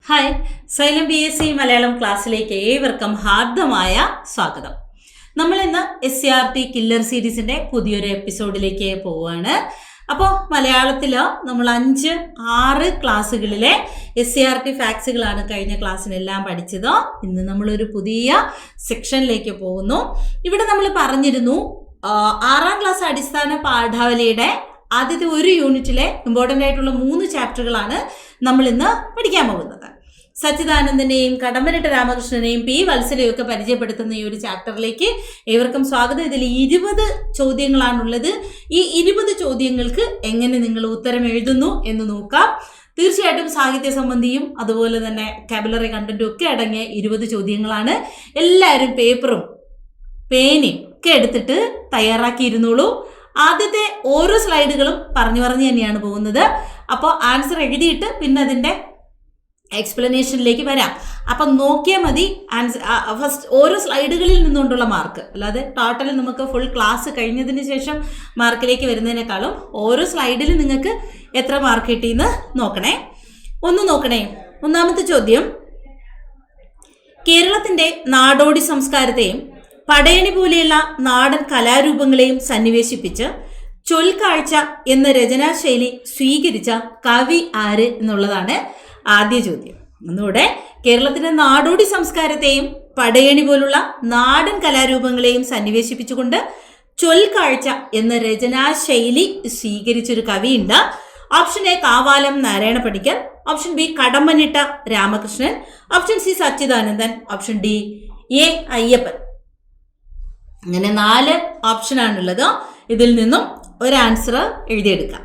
Hi, xylem BSc Malayalam ക്ലാസ്സിലേക്ക് ഏവർക്കും ഹാർദമായ സ്വാഗതം. നമ്മൾ ഇന്ന് SCRT കില്ലർ സീരീസിന്റെ പുതിയൊരു എപ്പിസോഡിലേക്ക് പോവുകയാണ്. അപ്പോൾ മലയാളത്തിൽ നമ്മൾ 5-6 ക്ലാസ്സുകളിലെ SCRT ഫാക്ട്സുകളാണ് കഴിഞ്ഞ ക്ലാസ്സിനെല്ലാം പഠിച്ചത്. ഇന്ന് നമ്മളൊരു പുതിയ സെക്ഷനിലേക്ക് പോകുന്നു. ഇവിടെ നമ്മൾ പറഞ്ഞിരുന്നു 6ാം ക്ലാസ് അടിസ്ഥാന പാഠാവലിയുടെ ആദ്യത്തെ ഒരു യൂണിറ്റിലെ ഇമ്പോർട്ടൻ്റ് ആയിട്ടുള്ള 3 ചാപ്റ്ററുകളാണ് നമ്മൾ ഇന്ന് പഠിക്കാൻ പോകുന്നത്. സച്ചിദാനന്ദനെയും കടമ്പനിട്ട രാമകൃഷ്ണനെയും P. വത്സലയും ഒക്കെ പരിചയപ്പെടുത്തുന്ന ഈ ഒരു ചാപ്റ്ററിലേക്ക് ഏവർക്കും സ്വാഗതം. ഇതിൽ 20 ചോദ്യങ്ങളാണുള്ളത്. ഈ 20 ചോദ്യങ്ങൾക്ക് എങ്ങനെ നിങ്ങൾ ഉത്തരം എഴുതുന്നു എന്ന് നോക്കാം. തീർച്ചയായിട്ടും സാഹിത്യ സംബന്ധിയും അതുപോലെ തന്നെ വൊക്കാബുലറി കണ്ടന്റും ഒക്കെ അടങ്ങിയ 20 ചോദ്യങ്ങളാണ്. എല്ലാവരും പേപ്പറും പേനയും ഒക്കെ എടുത്തിട്ട് തയ്യാറാക്കിയിരുന്നോളൂ. ആദ്യത്തെ ഓരോ സ്ലൈഡുകളും പറഞ്ഞു തന്നെയാണ് പോകുന്നത്. അപ്പോൾ ആൻസർ എഴുതിയിട്ട് പിന്നെ അതിൻ്റെ എക്സ്പ്ലനേഷനിലേക്ക് വരാം. അപ്പം നോക്കിയാൽ മതി ആൻസർ ഫസ്റ്റ് ഓരോ സ്ലൈഡുകളിൽ നിന്നുകൊണ്ടുള്ള മാർക്ക്, അല്ലാതെ ടോട്ടൽ നമുക്ക് ഫുൾ ക്ലാസ് കഴിഞ്ഞതിന് ശേഷം മാർക്കിലേക്ക് വരുന്നതിനേക്കാളും ഓരോ സ്ലൈഡിൽ നിങ്ങൾക്ക് എത്ര മാർക്ക് കിട്ടിയെന്ന് നോക്കണേ. നോക്കണേ. ഒന്നാമത്തെ ചോദ്യം, കേരളത്തിൻ്റെ നാടോടി സംസ്കാരത്തെയും പടയണി പോലെയുള്ള നാടൻ കലാരൂപങ്ങളെയും സന്നിവേശിപ്പിച്ച് ചൊൽക്കാഴ്ച എന്ന രചനാശൈലി സ്വീകരിച്ച കവി ആര് എന്നുള്ളതാണ് ആദ്യ ചോദ്യം. ഒന്നുകൂടെ, കേരളത്തിൻ്റെ നാടോടി സംസ്കാരത്തെയും പടയണി പോലുള്ള നാടൻ കലാരൂപങ്ങളെയും സന്നിവേശിപ്പിച്ചുകൊണ്ട് ചൊൽക്കാഴ്ച എന്ന രചനാശൈലി സ്വീകരിച്ചൊരു കവിയുണ്ട്. Option A Kavalam Narayana Panicker, option B Kadammanitta Ramakrishnan, option C Sachidanandan, option D A Ayyappan. അങ്ങനെ 4 ഓപ്ഷനാണുള്ളത്. ഇതിൽ നിന്നും ഒരു ആൻസർ എഴുതിയെടുക്കാം.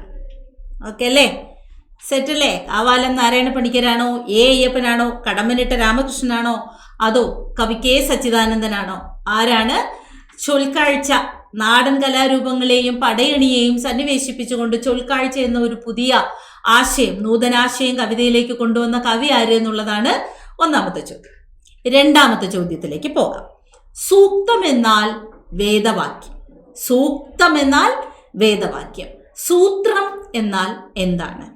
ഓക്കെ അല്ലേ? സെറ്റല്ലേ? കാവാലം നാരായണ പണിക്കരാണോ, എ അയ്യപ്പനാണോ, കടമ്പനിട്ട രാമകൃഷ്ണനാണോ, അതോ കവി കെ സച്ചിദാനന്ദനാണോ? ആരാണ് ചൊൽക്കാഴ്ച, നാടൻ കലാരൂപങ്ങളെയും പടയണിയെയും സന്നിവേശിപ്പിച്ചുകൊണ്ട് ചൊൽക്കാഴ്ച എന്ന ഒരു പുതിയ ആശയം, നൂതനാശയം കവിതയിലേക്ക് കൊണ്ടുവന്ന കവി ആര് എന്നുള്ളതാണ് ഒന്നാമത്തെ ചോദ്യം. രണ്ടാമത്തെ ചോദ്യത്തിലേക്ക് പോകാം. സൂക്തം എന്നാൽ വേദവാക്യം. സൂക്തം എന്നാൽ വേദവാക്യം. സൂത്രം എന്നാൽ എന്താണ്?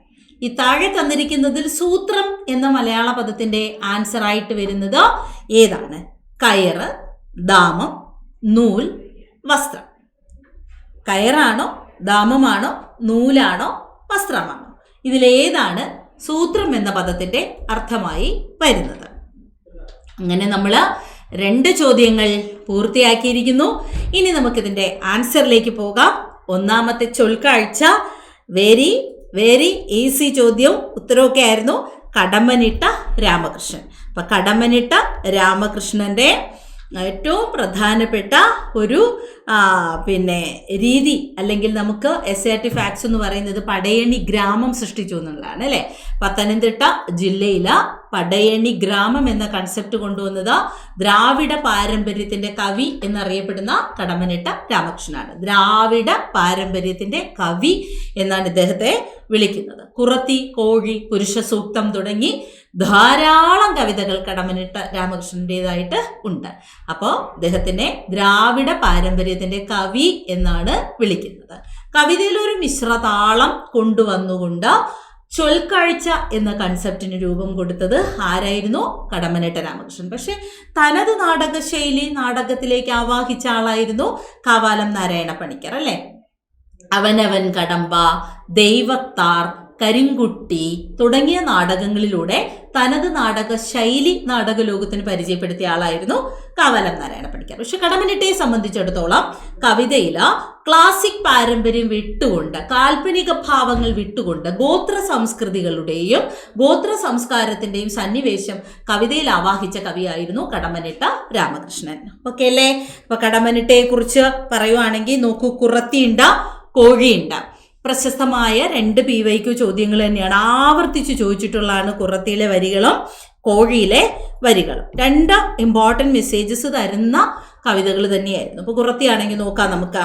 ഈ താഴെ തന്നിരിക്കുന്നതിൽ സൂത്രം എന്ന മലയാള പദത്തിന്റെ ആൻസർ ആയിട്ട് വരുന്നത് ഏതാണ്? കയറ്, ദാമം, നൂൽ, വസ്ത്രം. കയറാണോ, ദാമമാണോ, നൂലാണോ, വസ്ത്രമാണോ? ഇതിലേതാണ് സൂത്രം എന്ന പദത്തിന്റെ അർത്ഥമായി വരുന്നത്? അങ്ങനെ നമ്മൾ 2 ചോദ്യങ്ങൾ പൂർത്തിയാക്കിയിരിക്കുന്നു. ഇനി നമുക്കിതിൻ്റെ ആൻസറിലേക്ക് പോകാം. ഒന്നാമത്തെ ചൊൽക്കാഴ്ച വെരി ഈസി ചോദ്യം, ഉത്തരവൊക്കെ ആയിരുന്നു. കടമ്പനിട്ട രാമകൃഷ്ണൻ. അപ്പം കടമ്പനിട്ട രാമകൃഷ്ണൻ്റെ ഏറ്റവും പ്രധാനപ്പെട്ട ഒരു രീതി, അല്ലെങ്കിൽ നമുക്ക് SCRT ഫാക്ട്സ് എന്ന് പറയുന്നത് പടയണി ഗ്രാമം സൃഷ്ടിച്ചു എന്നുള്ളതാണ് അല്ലേ? പത്തനംതിട്ട ജില്ലയിലെ പടയണി ഗ്രാമം എന്ന കൺസെപ്റ്റ് കൊണ്ടുവന്നത് ദ്രാവിഡ പാരമ്പര്യത്തിന്റെ കവി എന്നറിയപ്പെടുന്ന കടമ്പനിട്ട രാമകൃഷ്ണനാണ്. ദ്രാവിഡ പാരമ്പര്യത്തിന്റെ കവി എന്നാണ് ഇദ്ദേഹത്തെ വിളിക്കുന്നത്. കുറത്തി, കോഴി, പുരുഷ സൂക്തം തുടങ്ങി ധാരാളം കവിതകൾ കടമ്പനിട്ട രാമകൃഷ്ണൻ്റെതായിട്ട് ഉണ്ട്. അപ്പോൾ അദ്ദേഹത്തിനെ ദ്രാവിഡ പാരമ്പര്യത്തിന്റെ കവി എന്നാണ് വിളിക്കുന്നത്. കവിതയിൽ ഒരു മിശ്രതാളം കൊണ്ടുവന്നുകൊണ്ട് ചൊൽക്കാഴ്ച എന്ന കൺസെപ്റ്റിന് രൂപം കൊടുത്തത് ആരായിരുന്നു? കടമ്പനിട്ട രാമകൃഷ്ണൻ. പക്ഷെ തനത് നാടകശൈലി നാടകത്തിലേക്ക് ആവാഹിച്ച ആളായിരുന്നു കാവാലം നാരായണ പണിക്കർ അല്ലേ? അവനവൻ കടമ്പ, ദൈവത്താർ, കരിങ്കുട്ടി തുടങ്ങിയ നാടകങ്ങളിലൂടെ തനത് നാടക ശൈലി നാടക ലോകത്തിന് പരിചയപ്പെടുത്തിയ ആളായിരുന്നു കാവാലം നാരായണ പണിക്കർ. പക്ഷെ കടമ്പനിട്ടയെ സംബന്ധിച്ചിടത്തോളം കവിതയിൽ ക്ലാസിക് പാരമ്പര്യം വിട്ടുകൊണ്ട്, കാൽപ്പനിക ഭാവങ്ങൾ വിട്ടുകൊണ്ട് ഗോത്ര സംസ്കൃതികളുടെയും ഗോത്ര സംസ്കാരത്തിന്റെയും സന്നിവേശം കവിതയിൽ ആവാഹിച്ച കവിയായിരുന്നു കടമ്പനിട്ട രാമകൃഷ്ണൻ. ഓക്കെ അല്ലേ? അപ്പൊ കടമ്പനിട്ടയെ കുറിച്ച് പറയുവാണെങ്കിൽ നോക്കൂ, കുറത്തിയുണ്ട, കോഴിയുണ്ട. പ്രശസ്തമായ 2 PYQ ചോദ്യങ്ങൾ തന്നെയാണ് ആവർത്തിച്ച് ചോദിച്ചിട്ടുള്ളതാണ് കുറത്തിയിലെ വരികളും കോഴിയിലെ വരികളും. 2 ഇമ്പോർട്ടൻറ്റ് മെസ്സേജസ് തരുന്ന കവിതകൾ തന്നെയായിരുന്നു. അപ്പോൾ കുറത്തിയാണെങ്കിൽ നോക്കാം നമുക്ക്.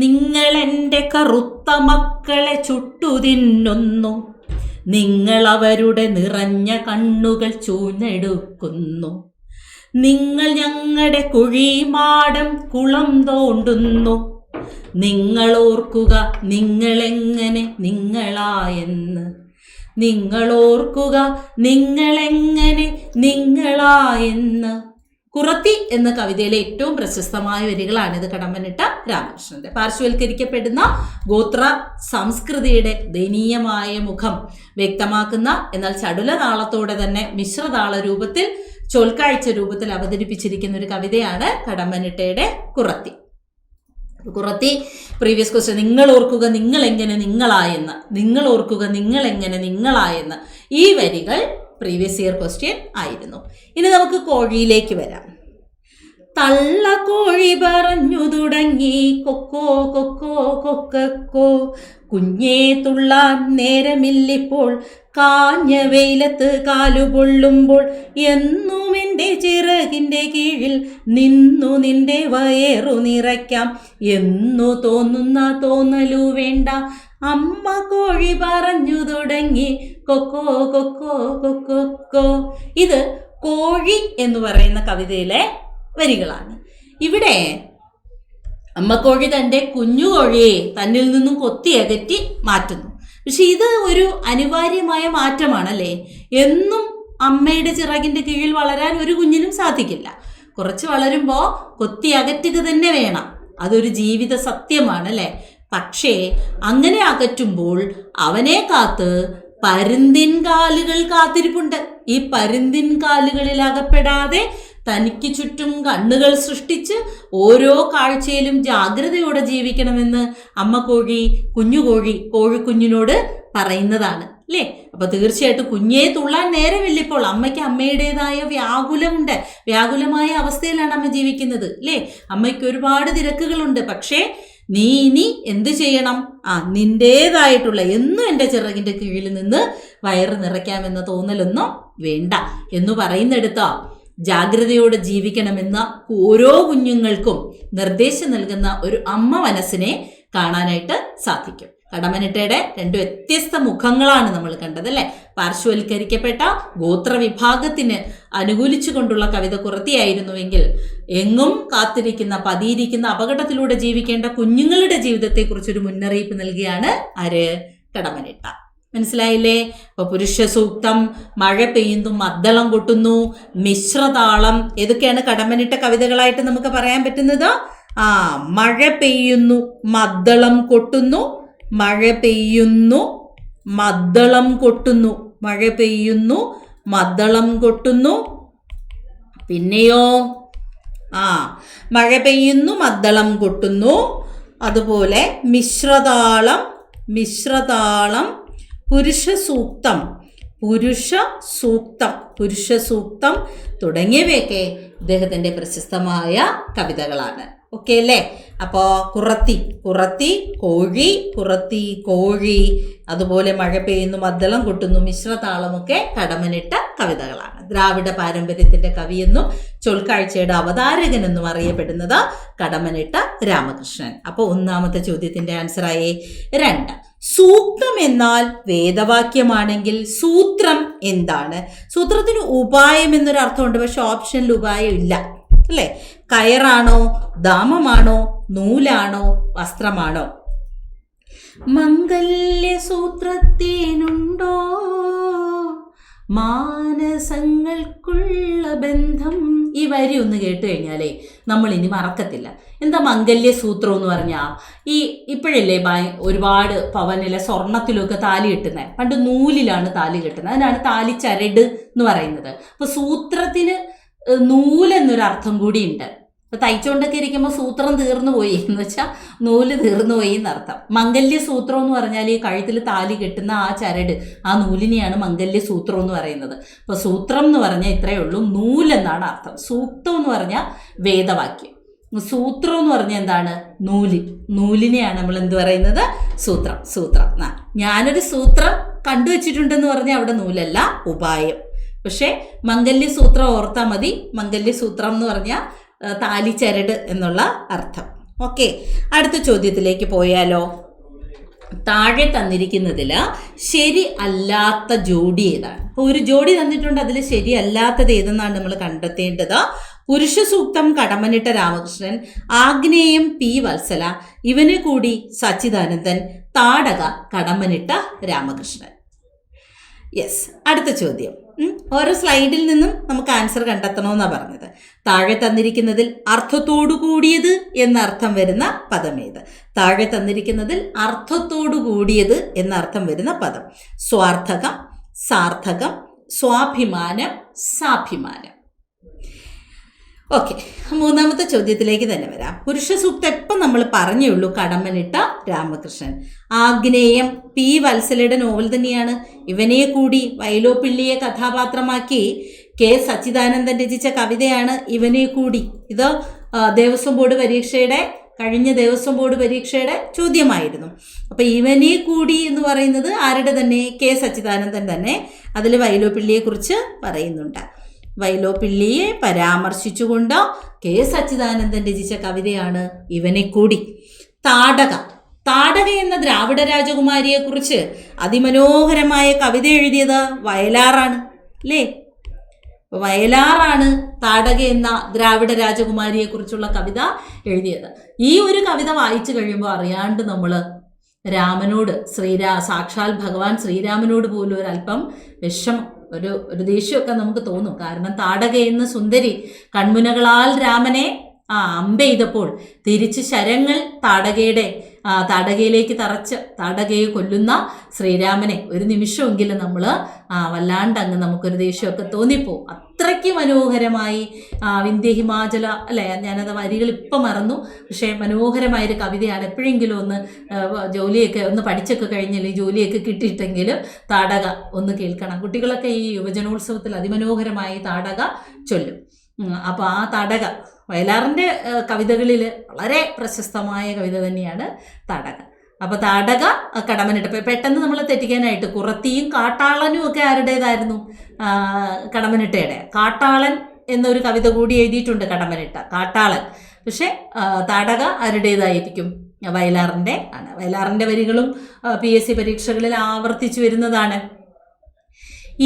നിങ്ങളെൻ്റെ കറുത്ത മക്കളെ ചുട്ടുതിന്നുന്നു, നിങ്ങളവരുടെ നിറഞ്ഞ കണ്ണുകൾ ചൂഞ്ഞെടുക്കുന്നു, നിങ്ങൾ ഞങ്ങളുടെ കുഴിമാടം കുളം തോണ്ടുന്നു, നിങ്ങളോർക്കുക നിങ്ങളെങ്ങനെ നിങ്ങളായെന്ന്, നിങ്ങളോർക്കുക നിങ്ങളെങ്ങനെ നിങ്ങളായെന്ന്. കുറത്തി എന്ന കവിതയിലെ ഏറ്റവും പ്രശസ്തമായ വരികളാണിത്. കടമ്മനിട്ട രാമകൃഷ്ണന്റെ. പാർശ്വവൽക്കരിക്കപ്പെടുന്ന ഗോത്ര സംസ്കൃതിയുടെ ദയനീയമായ മുഖം വ്യക്തമാക്കുന്ന, എന്നാൽ ചടുലതാളത്തോടെ തന്നെ മിശ്രതാള രൂപത്തിൽ, ചോൽക്കാഴ്ച രൂപത്തിൽ അവതരിപ്പിച്ചിരിക്കുന്ന ഒരു കവിതയാണ് കടമ്മനിട്ടയുടെ കുറത്തി. കുറത്തി പ്രീവിയസ് ക്വസ്റ്റ്യൻ, നിങ്ങൾ ഓർക്കുക നിങ്ങൾ എങ്ങനെ നിങ്ങളായെന്ന്, നിങ്ങൾ ഓർക്കുക നിങ്ങൾ എങ്ങനെ നിങ്ങളായെന്ന്, ഈ വരികൾ പ്രീവിയസ് ഇയർ ക്വസ്റ്റ്യൻ ആയിരുന്നു. ഇനി നമുക്ക് കോഴിയിലേക്ക് വരാം. തള്ള കോഴി പറഞ്ഞു തുടങ്ങി കൊക്കോ കൊക്കോ കൊക്കോ, കുഞ്ഞേ തുള്ളാൻ നേരമില്ലിപ്പോൾ, കാഞ്ഞ വെയിലത്ത് കാലുപൊള്ളുമ്പോൾ, എന്നും എൻ്റെ ചിറകിൻ്റെ കീഴിൽ നിന്നു നിന്റെ വയറു നിറയ്ക്കാം, എന്നു തോന്നുന്ന തോന്നലു വേണ്ട, അമ്മ കോഴി പറഞ്ഞു തുടങ്ങി കൊക്കോ കൊക്കോ കൊക്കോ. ഇത് കോഴി എന്ന് പറയുന്ന കവിതയിലെ വരികളാണ്. ഇവിടെ അമ്മക്കോഴി തൻ്റെ കുഞ്ഞുകോഴിയെ തന്നിൽ നിന്നും കൊത്തി അകറ്റി മാറ്റുന്നു. പക്ഷെ ഇത് ഒരു അനിവാര്യമായ മാറ്റമാണല്ലേ. എന്നും അമ്മയുടെ ചിറകിൻ്റെ കീഴിൽ വളരാൻ ഒരു കുഞ്ഞിനും സാധിക്കില്ല. കുറച്ച് വളരുമ്പോൾ കൊത്തി അകറ്റുക തന്നെ വേണം. അതൊരു ജീവിത സത്യമാണ് അല്ലേ. പക്ഷേ അങ്ങനെ അകറ്റുമ്പോൾ അവനെ കാത്ത് പരുന്തിൻ കാലുകൾ കാത്തിരിപ്പുണ്ട്. ഈ പരുന്തിൻ കാലുകളിൽ അകപ്പെടാതെ തനിക്ക് ചുറ്റും കണ്ണുകൾ സൃഷ്ടിച്ച് ഓരോ കാഴ്ചയിലും ജാഗ്രതയോടെ ജീവിക്കണമെന്ന് അമ്മ കോഴി കോഴിക്കുഞ്ഞിനോട് പറയുന്നതാണ് അല്ലേ. അപ്പൊ തീർച്ചയായിട്ടും കുഞ്ഞേ തുള്ളാൻ നേരമില്ലിപ്പോൾ, അമ്മയ്ക്ക് അമ്മയുടേതായ വ്യാകുലമുണ്ട്. വ്യാകുലമായ അവസ്ഥയിലാണ് അമ്മ ജീവിക്കുന്നത് അല്ലേ. അമ്മയ്ക്ക് ഒരുപാട് തിരക്കുകളുണ്ട്. പക്ഷേ നീ ഇനി എന്ത് ചെയ്യണം? നിന്റേതായിട്ടുള്ള എന്നും എൻ്റെ ചിറകിൻ്റെ കീഴിൽ നിന്ന് വയറ് നിറയ്ക്കാമെന്ന തോന്നലൊന്നും വേണ്ട എന്ന് പറയുന്നിടത്തോ ജാഗ്രതയോടെ ജീവിക്കണമെന്ന ഓരോ കുഞ്ഞുങ്ങൾക്കും നിർദ്ദേശം നൽകുന്ന ഒരു അമ്മ മനസ്സിനെ കാണാനായിട്ട് സാധിക്കും. കടമ്മനിട്ടയുടെ രണ്ട് വ്യത്യസ്ത മുഖങ്ങളാണ് നമ്മൾ കണ്ടത് അല്ലേ. പാർശ്വവൽക്കരിക്കപ്പെട്ട ഗോത്രവിഭാഗത്തിന് അനുകൂലിച്ചു കൊണ്ടുള്ള കവിത കുറത്തിയായിരുന്നുവെങ്കിൽ, എങ്ങും കാത്തിരിക്കുന്ന പതിയിരിക്കുന്ന അപകടത്തിലൂടെ ജീവിക്കേണ്ട കുഞ്ഞുങ്ങളുടെ ജീവിതത്തെക്കുറിച്ചൊരു മുന്നറിയിപ്പ് നൽകിയാണ് ആര്? കടമ്മനിട്ട. മനസ്സിലായില്ലേ? അപ്പൊ പുരുഷ സൂക്തം, മഴ പെയ്യുന്നു, മദ്ദളം കൊട്ടുന്നു, മിശ്രതാളം, ഏതൊക്കെയാണ് കടമ്മനിട്ട കവിതകളായിട്ട് നമുക്ക് പറയാൻ പറ്റുന്നത്? മഴ പെയ്യുന്നു, മദ്ദളം കൊട്ടുന്നു, മഴ പെയ്യുന്നു, മദ്ദളം കൊട്ടുന്നു, മഴ പെയ്യുന്നു, മദ്ദളം കൊട്ടുന്നു. പിന്നെയോ മഴ പെയ്യുന്നു, മദ്ദളം കൊട്ടുന്നു. അതുപോലെ മിശ്രതാളം, പുരുഷ സൂക്തം തുടങ്ങിയവയൊക്കെ ഇദ്ദേഹത്തിൻ്റെ പ്രശസ്തമായ കവിതകളാണ്. ഓക്കെ അല്ലേ? അപ്പോൾ കുറത്തി, കോഴി, അതുപോലെ മഴ പെയ്യുന്നു, മദ്ദളം കൊട്ടുന്നു, മിശ്രതാളമൊക്കെ കടമ്മനിട്ട കവിതകളാണ്. ദ്രാവിഡ പാരമ്പര്യത്തിന്റെ കവിയെന്നും ചൊൽക്കാഴ്ചയുടെ അവതാരകനെന്നും അറിയപ്പെടുന്നത് കടമ്മനിട്ട രാമകൃഷ്ണൻ. അപ്പോൾ ഒന്നാമത്തെ ചോദ്യത്തിന്റെ ആൻസറായി 2. സൂക്തം എന്നാൽ വേദവാക്യമാണെങ്കിൽ സൂത്രം എന്താണ്? സൂത്രത്തിന് ഉപായം എന്നൊരു അർത്ഥമുണ്ട്, പക്ഷെ ഓപ്ഷനിൽ ഉപായം ഇല്ല അല്ലേ. കയറാണോ, ദാമമാണോ, നൂലാണോ, വസ്ത്രമാണോ? മംഗല്യസൂത്രത്തേനുണ്ടോ മാനസങ്ങൾക്കുള്ള ബന്ധം. ഈ വരി ഒന്ന് കേട്ട് കഴിഞ്ഞാലേ നമ്മൾ ഇനി മറക്കത്തില്ല. എന്താ മംഗല്യസൂത്രം എന്ന് പറഞ്ഞാൽ, ഇപ്പോഴല്ലേ ഒരുപാട് പവനിലെ സ്വർണത്തിലൊക്കെ താലി കെട്ടുന്നത്. പണ്ട് നൂലിലാണ് താലി കെട്ടുന്നത്, അതിനാണ് താലി ചരട് എന്ന് പറയുന്നത്. അപ്പൊ സൂത്രത്തിന് നൂലെന്നൊരർത്ഥം കൂടിയുണ്ട്. ഇപ്പൊ തയ്ച്ചുകൊണ്ടൊക്കെ ഇരിക്കുമ്പോൾ സൂത്രം തീർന്നു പോയി എന്ന് വെച്ചാൽ നൂല് തീർന്നു പോയി എന്നർത്ഥം. മംഗല്യസൂത്രം എന്ന് പറഞ്ഞാൽ ഈ കഴുത്തിൽ താലി കെട്ടുന്ന ആ ചരട്, ആ നൂലിനെയാണ് മംഗല്യസൂത്രം എന്ന് പറയുന്നത്. അപ്പൊ സൂത്രം എന്ന് പറഞ്ഞാൽ ഇത്രയേ ഉള്ളൂ, നൂലെന്നാണ് അർത്ഥം. സൂക്തം എന്ന് പറഞ്ഞാൽ വേദവാക്യം, സൂത്രം എന്ന് പറഞ്ഞാൽ എന്താണ്? നൂലിനെയാണ് നമ്മൾ എന്ത് പറയുന്നത്? സൂത്രം. ഞാനൊരു സൂത്രം കണ്ടുവച്ചിട്ടുണ്ടെന്ന് പറഞ്ഞാൽ അവിടെ നൂലല്ല, ഉപായം. പക്ഷെ മംഗല്യസൂത്രം ഓർത്താൽ മതി. മംഗല്യസൂത്രം എന്ന് പറഞ്ഞാൽ താലി ചരട് എന്നുള്ള അർത്ഥം. ഓക്കെ, അടുത്ത ചോദ്യത്തിലേക്ക് പോയാലോ. താഴെ തന്നിരിക്കുന്നതിൽ ശരി അല്ലാത്ത ജോഡി ഏതാണ്? അപ്പോൾ ഒരു ജോഡി തന്നിട്ടുണ്ട്, അതിൽ ശരിയല്ലാത്തത് ഏതെന്നാണ് നമ്മൾ കണ്ടെത്തേണ്ടത്. പുരുഷ സൂക്തം കടമ്മനിട്ട രാമകൃഷ്ണൻ, ആഗ്നേയം പി വത്സല, ഇവന് കൂടി സച്ചിദാനന്ദൻ, താടക കടമ്മനിട്ട രാമകൃഷ്ണൻ. യെസ്, അടുത്ത ചോദ്യം. ഓരോ സ്ലൈഡിൽ നിന്നും നമുക്ക് ആൻസർ കണ്ടെത്തണമെന്നാണ് പറഞ്ഞത്. താഴെ തന്നിരിക്കുന്നതിൽ അർത്ഥത്തോടു കൂടിയത് എന്നർത്ഥം വരുന്ന പദമേത്? താഴെ തന്നിരിക്കുന്നതിൽ അർത്ഥത്തോടു കൂടിയത് എന്നർത്ഥം വരുന്ന പദം: സ്വാർത്ഥകം, സാർത്ഥകം, സ്വാഭിമാനം, സാഭിമാനം. ഓക്കെ, മൂന്നാമത്തെ ചോദ്യത്തിലേക്ക് തന്നെ വരാം. പുരുഷ സൂക്തം എപ്പം നമ്മൾ പറഞ്ഞുള്ളൂ കടമ്മനിട്ട രാമകൃഷ്ണൻ. ആഗ്നേയം പി വത്സലയുടെ നോവൽ തന്നെയാണ്. ഇവനെ കൂടി വയലോപ്പിള്ളിയെ കഥാപാത്രമാക്കി കെ സച്ചിദാനന്ദൻ രചിച്ച കവിതയാണ് ഇവനെ കൂടി. ഇത് ദേവസ്വം ബോർഡ് പരീക്ഷയുടെ കഴിഞ്ഞ ദേവസ്വം ബോർഡ് പരീക്ഷയുടെ ചോദ്യമായിരുന്നു. അപ്പം ഇവനെ കൂടി എന്ന് പറയുന്നത് ആരുടെ തന്നെ? കെ സച്ചിദാനന്ദൻ തന്നെ. അതിൽ വയലോപ്പിള്ളിയെക്കുറിച്ച് പറയുന്നുണ്ട്. വയലോപ്പിള്ളിയെ പരാമർശിച്ചുകൊണ്ട് കെ സച്ചിദാനന്ദൻ രചിച്ച കവിതയാണ് ഇവനെ കൂടി. താടക. താടക എന്ന ദ്രാവിഡ രാജകുമാരിയെക്കുറിച്ച് അതിമനോഹരമായ കവിത എഴുതിയത് വയലാറാണ് അല്ലേ? വയലാറാണ് താടക എന്ന ദ്രാവിഡ രാജകുമാരിയെക്കുറിച്ചുള്ള കവിത എഴുതിയത്. ഈ ഒരു കവിത വായിച്ചു കഴിയുമ്പോൾ അറിയാണ്ട് നമ്മൾ രാമനോട്, സാക്ഷാൽ ഭഗവാൻ ശ്രീരാമനോട് പോലും ഒരല്പം വിഷമം, ഒരു ദേഷ്യമൊക്കെ നമുക്ക് തോന്നും. കാരണം താടക എന്ന സുന്ദരി കൺമുനകളാൽ രാമനെ അമ്പെയ്തപ്പോൾ തിരിച്ച് ശരങ്ങൾ താടകയിലേക്ക് തറച്ച് താടകയെ കൊല്ലുന്ന ശ്രീരാമനെ ഒരു നിമിഷമെങ്കിലും നമ്മൾ വല്ലാണ്ട് അങ്ങ് നമുക്കൊരു ദേഷ്യമൊക്കെ തോന്നിപ്പോവും. അത്രയ്ക്ക് മനോഹരമായി വിന്ധ്യ ഹിമാചല അല്ലേ, ഞാനത് വരികൾ ഇപ്പം മറന്നു, പക്ഷേ മനോഹരമായൊരു കവിതയാണ്. എപ്പോഴെങ്കിലും ഒന്ന് ജോലിയൊക്കെ ഒന്ന് പഠിച്ചൊക്കെ കഴിഞ്ഞാൽ ജോലിയൊക്കെ കിട്ടിയിട്ടെങ്കിലും താടക ഒന്ന് കേൾക്കണം. കുട്ടികളൊക്കെ ഈ യുവജനോത്സവത്തിൽ അതിമനോഹരമായി താടക ചൊല്ലും. അപ്പോൾ ആ താടക വയലാറിൻ്റെ കവിതകളിൽ വളരെ പ്രശസ്തമായ കവിത തന്നെയാണ് താടക. അപ്പോൾ താടക കടമ്മനിട്ട. പെട്ടെന്ന് നമ്മൾ തെറ്റിക്കാനായിട്ട് കുറത്തിയും കാട്ടാളനും ഒക്കെ ആരുടേതായിരുന്നു? കടമ്മനിട്ടയുടെ. കാട്ടാളൻ എന്നൊരു കവിത കൂടി എഴുതിയിട്ടുണ്ട് കടമ്മനിട്ട, കാട്ടാളൻ. പക്ഷെ താടക ആരുടേതായിരിക്കും? വയലാറിൻ്റെ ആണ്. വയലാറിൻ്റെ വരികളും PSC പരീക്ഷകളിൽ ആവർത്തിച്ചു വരുന്നതാണ്.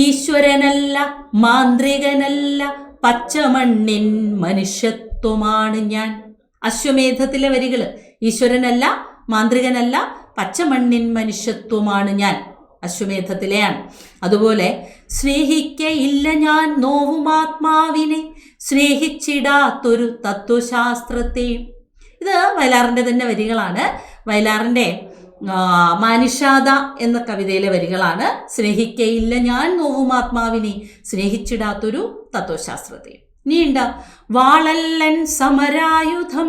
ഈശ്വരനല്ല, മാന്ത്രികനല്ല, പച്ചമണ്ണിൻ മനുഷ്യത്വമാണ് ഞാൻ. അശ്വമേധത്തിലെ വരികൾ. ഈശ്വരനല്ല, മാന്ത്രികനല്ല, പച്ചമണ്ണിൻ മനുഷ്യത്വമാണ് ഞാൻ, അശ്വമേധത്തിലെയാണ്. അതുപോലെ സ്നേഹിക്കയില്ല ഞാൻ നോവുമാത്മാവിനെ, സ്നേഹിച്ചിടാത്തൊരു തത്വശാസ്ത്രത്തെയും. ഇത് വയലാറിൻ്റെ തന്നെ വരികളാണ്. വയലാറിൻ്റെ മാനിഷാദ എന്ന കവിതയിലെ വരികളാണ്. സ്നേഹിക്കയില്ല ഞാൻ നോവുമാത്മാവിനെ, സ്നേഹിച്ചിടാത്തൊരു തത്വശാസ്ത്രത്തെയും. നീണ്ട വാളല്ലൻ സമരായുധം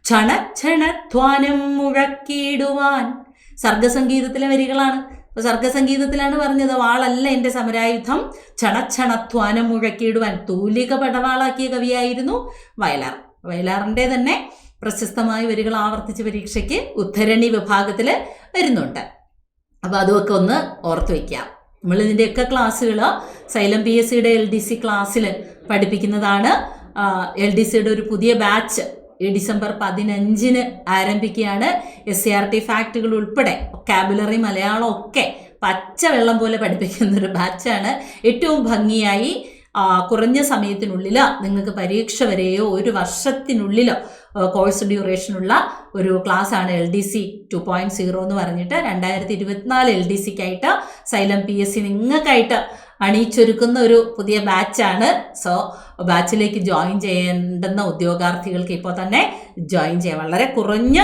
ക്ഷണക്ഷണധ്വാനം മുഴക്കിയിടുവാൻ. സർഗസംഗീതത്തിലെ വരികളാണ്. അപ്പോൾ സർഗസംഗീതത്തിലാണ് പറഞ്ഞത് വാളല്ല എൻ്റെ സമരായുധം ക്ഷണക്ഷണധ്വാനം മുഴക്കിയിടുവാൻ. തൂലിക പടവാളാക്കിയ കവിയായിരുന്നു വയലാർ. വയലാറിൻ്റെ തന്നെ പ്രശസ്തമായ വരികൾ ആവർത്തിച്ച് പരീക്ഷയ്ക്ക് ഉദ്ധരണി വിഭാഗത്തിൽ വരുന്നുണ്ട്. അപ്പോൾ അതുമൊക്കെ ഒന്ന് ഓർത്ത് വയ്ക്കാം. നമ്മളിതിൻ്റെയൊക്കെ ക്ലാസ്സുകൾ സൈലം PSCയുടെ LDC ക്ലാസ്സിൽ പഠിപ്പിക്കുന്നതാണ്. LDCയുടെ ഒരു പുതിയ ബാച്ച് ഈ ഡിസംബർ 15 ആരംഭിക്കുകയാണ്. SCRT ഫാക്റ്റുകൾ ഉൾപ്പെടെ വൊക്കാബുലറി, മലയാളം ഒക്കെ പച്ചവെള്ളം പോലെ പഠിപ്പിക്കുന്നൊരു ബാച്ചാണ്. ഏറ്റവും ഭംഗിയായി കുറഞ്ഞ സമയത്തിനുള്ളിൽ നിങ്ങൾക്ക് പരീക്ഷ വരെയോ ഒരു വർഷത്തിനുള്ളിലോ കോഴ്സ് ഡ്യൂറേഷനുള്ള ഒരു ക്ലാസ്സാണ് LDC 2.0 എന്ന് പറഞ്ഞിട്ട് 2024 LDCക്കായിട്ട് സൈലം PSC നിങ്ങൾക്കായിട്ട് അണിയിച്ചൊരുക്കുന്ന ഒരു പുതിയ ബാച്ചാണ്. സോ ബാച്ചിലേക്ക് ജോയിൻ ചെയ്യേണ്ടുന്ന ഉദ്യോഗാർത്ഥികൾക്ക് ഇപ്പോൾ തന്നെ ജോയിൻ ചെയ്യാം. വളരെ കുറഞ്ഞ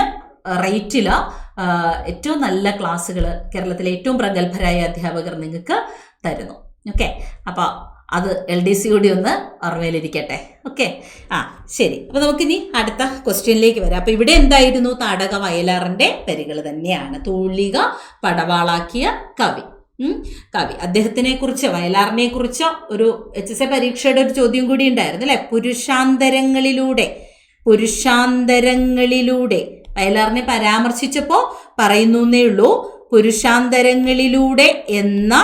റേറ്റിൽ ഏറ്റവും നല്ല ക്ലാസ്സുകൾ കേരളത്തിലെ ഏറ്റവും പ്രഗത്ഭരായ അധ്യാപകർ നിങ്ങൾക്ക് തരുന്നു. ഓക്കെ, അപ്പോൾ അത് LDC കൂടി ഒന്ന് ഓർമ്മയിലിരിക്കട്ടെ. ഓക്കെ, ശരി. അപ്പോൾ നമുക്കിനി അടുത്ത ക്വസ്റ്റ്യനിലേക്ക് വരാം. അപ്പോൾ ഇവിടെ എന്തായിരുന്നു? താടക വയലാറിൻ്റെ വരികൾ തന്നെയാണ്. തൂലിക പടവാളാക്കിയ കവി. അദ്ദേഹത്തിനെ കുറിച്ച്, വയലാറിനെ കുറിച്ച് ഒരു HSC പരീക്ഷയുടെ ഒരു ചോദ്യം കൂടി ഉണ്ടായിരുന്നു അല്ലേ? പുരുഷാന്തരങ്ങളിലൂടെ വയലാറിനെ പരാമർശിച്ചപ്പോൾ പറയുന്നേ ഉള്ളൂ. പുരുഷാന്തരങ്ങളിലൂടെ എന്ന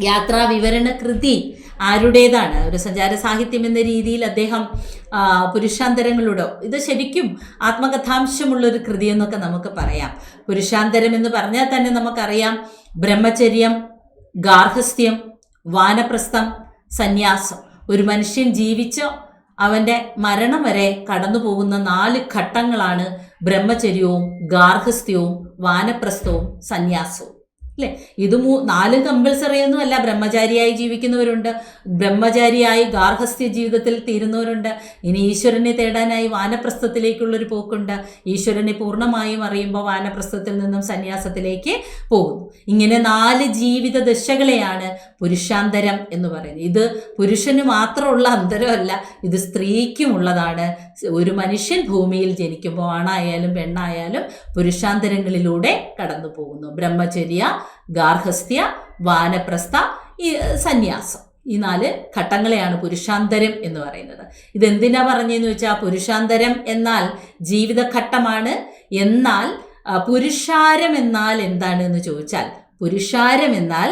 യാത്രാ വിവരണ കൃതി ആരുടേതാണ്? ഒരു സഞ്ചാര സാഹിത്യം എന്ന രീതിയിൽ അദ്ദേഹം പുരുഷാന്തരങ്ങളിലൂടെ, ഇത് ശരിക്കും ആത്മകഥാംശമുള്ളൊരു കൃതി എന്നൊക്കെ നമുക്ക് പറയാം. പുരുഷാന്തരം എന്ന് പറഞ്ഞാൽ തന്നെ നമുക്കറിയാം ബ്രഹ്മചര്യം, ഗാർഹസ്ഥ്യം, വാനപ്രസ്ഥം, സന്യാസം. ഒരു മനുഷ്യൻ ജീവിച്ച് അവൻ്റെ മരണം വരെ കടന്നു പോകുന്ന 4 ഘട്ടങ്ങളാണ് ബ്രഹ്മചര്യവും, ഗാർഹസ്ഥ്യവും, വാനപ്രസ്ഥവും, സന്യാസവും. അല്ലേ? ഇത് 4 കമ്പൽസറി ഒന്നും അല്ല. ബ്രഹ്മചാരിയായി ജീവിക്കുന്നവരുണ്ട്, ബ്രഹ്മചാരിയായി ഗാർഹസ്ഥ്യ ജീവിതത്തിൽ തീരുന്നവരുണ്ട്. ഇനി ഈശ്വരനെ തേടാനായി വാനപ്രസ്ഥത്തിലേക്കുള്ളൊരു പോക്കുണ്ട്. ഈശ്വരനെ പൂർണ്ണമായും അറിയുമ്പോൾ വാനപ്രസ്ഥത്തിൽ നിന്നും സന്യാസത്തിലേക്ക് പോകുന്നു. ഇങ്ങനെ 4 ജീവിത ദശകളെയാണ് പുരുഷാന്തരം എന്ന് പറയുന്നത്. ഇത് പുരുഷന് മാത്രമുള്ള അന്തരമല്ല, ഇത് സ്ത്രീക്കുമുള്ളതാണ്. ഒരു മനുഷ്യൻ ഭൂമിയിൽ ജനിക്കുമ്പോൾ ആണായാലും പെണ്ണായാലും പുരുഷാന്തരങ്ങളിലൂടെ കടന്നു പോകുന്നു. ബ്രഹ്മചര്യ, ഗാർഹസ്ഥ്യ, വാനപ്രസ്ഥ, ഈ സന്യാസം, ഈ 4 ഘട്ടങ്ങളെയാണ് പുരുഷാന്തരം എന്ന് പറയുന്നത്. ഇതെന്തിനാ പറഞ്ഞതെന്ന് വെച്ചാൽ, പുരുഷാന്തരം എന്നാൽ ജീവിതഘട്ടമാണ്. എന്നാൽ പുരുഷാരം എന്നാൽ എന്താണ് എന്ന് ചോദിച്ചാൽ, പുരുഷാരം എന്നാൽ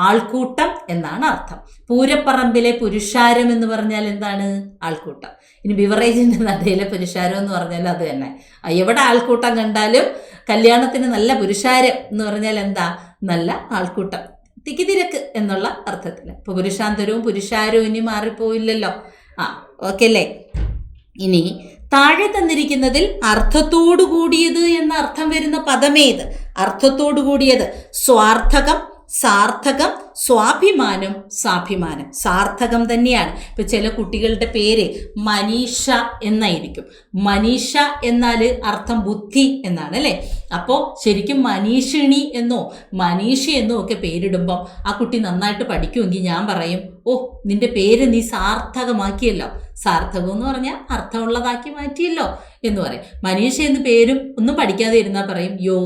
ആൾക്കൂട്ടം എന്നാണ് അർത്ഥം. പൂരപ്പറമ്പിലെ പുരുഷാരം എന്ന് പറഞ്ഞാൽ എന്താണ്? ആൾക്കൂട്ടം. ഇനി ബിവറേജിൻ്റെ നടയിലെ പുരുഷാരം എന്ന് പറഞ്ഞാൽ അത് തന്നെ. എവിടെ ആൾക്കൂട്ടം കണ്ടാലും കല്യാണത്തിന് നല്ല പുരുഷാരം എന്ന് പറഞ്ഞാൽ എന്താ? നല്ല ആൾക്കൂട്ടം, തിക്കിതിരക്ക് എന്നുള്ള അർത്ഥത്തിൽ. ഇപ്പോൾ പുരുഷാന്തരവും പുരുഷാരവും ഇനി മാറിപ്പോയില്ലല്ലോ. ഓക്കെ അല്ലേ? ഇനി താഴെ തന്നിരിക്കുന്നതിൽ അർത്ഥത്തോടു കൂടിയത് എന്ന അർത്ഥം വരുന്ന പദമേത്? അർത്ഥത്തോടു കൂടിയത് സ്വാർത്ഥകം, സാർത്ഥകം, സ്വാഭിമാനം, സാഭിമാനം. സാർത്ഥകം തന്നെയാണ്. ഇപ്പം ചില കുട്ടികളുടെ പേര് മനീഷ എന്നായിരിക്കും. മനീഷ എന്നാൽ അർത്ഥം ബുദ്ധി എന്നാണ് അല്ലേ? അപ്പോൾ ശരിക്കും മനീഷിണി എന്നോ മനീഷ എന്നോ ഒക്കെ പേരിടുമ്പം ആ കുട്ടി നന്നായിട്ട് പഠിക്കുമെങ്കിൽ ഞാൻ പറയും, ഓ നിന്റെ പേര് നീ സാർത്ഥകമാക്കിയല്ലോ. സാർത്ഥകം എന്ന് പറഞ്ഞാൽ അർത്ഥമുള്ളതാക്കി മാറ്റിയല്ലോ എന്ന് പറയും. മനീഷ എന്ന് പേരും ഒന്നും പഠിക്കാതെ ഇരുന്നാൽ പറയും, യോ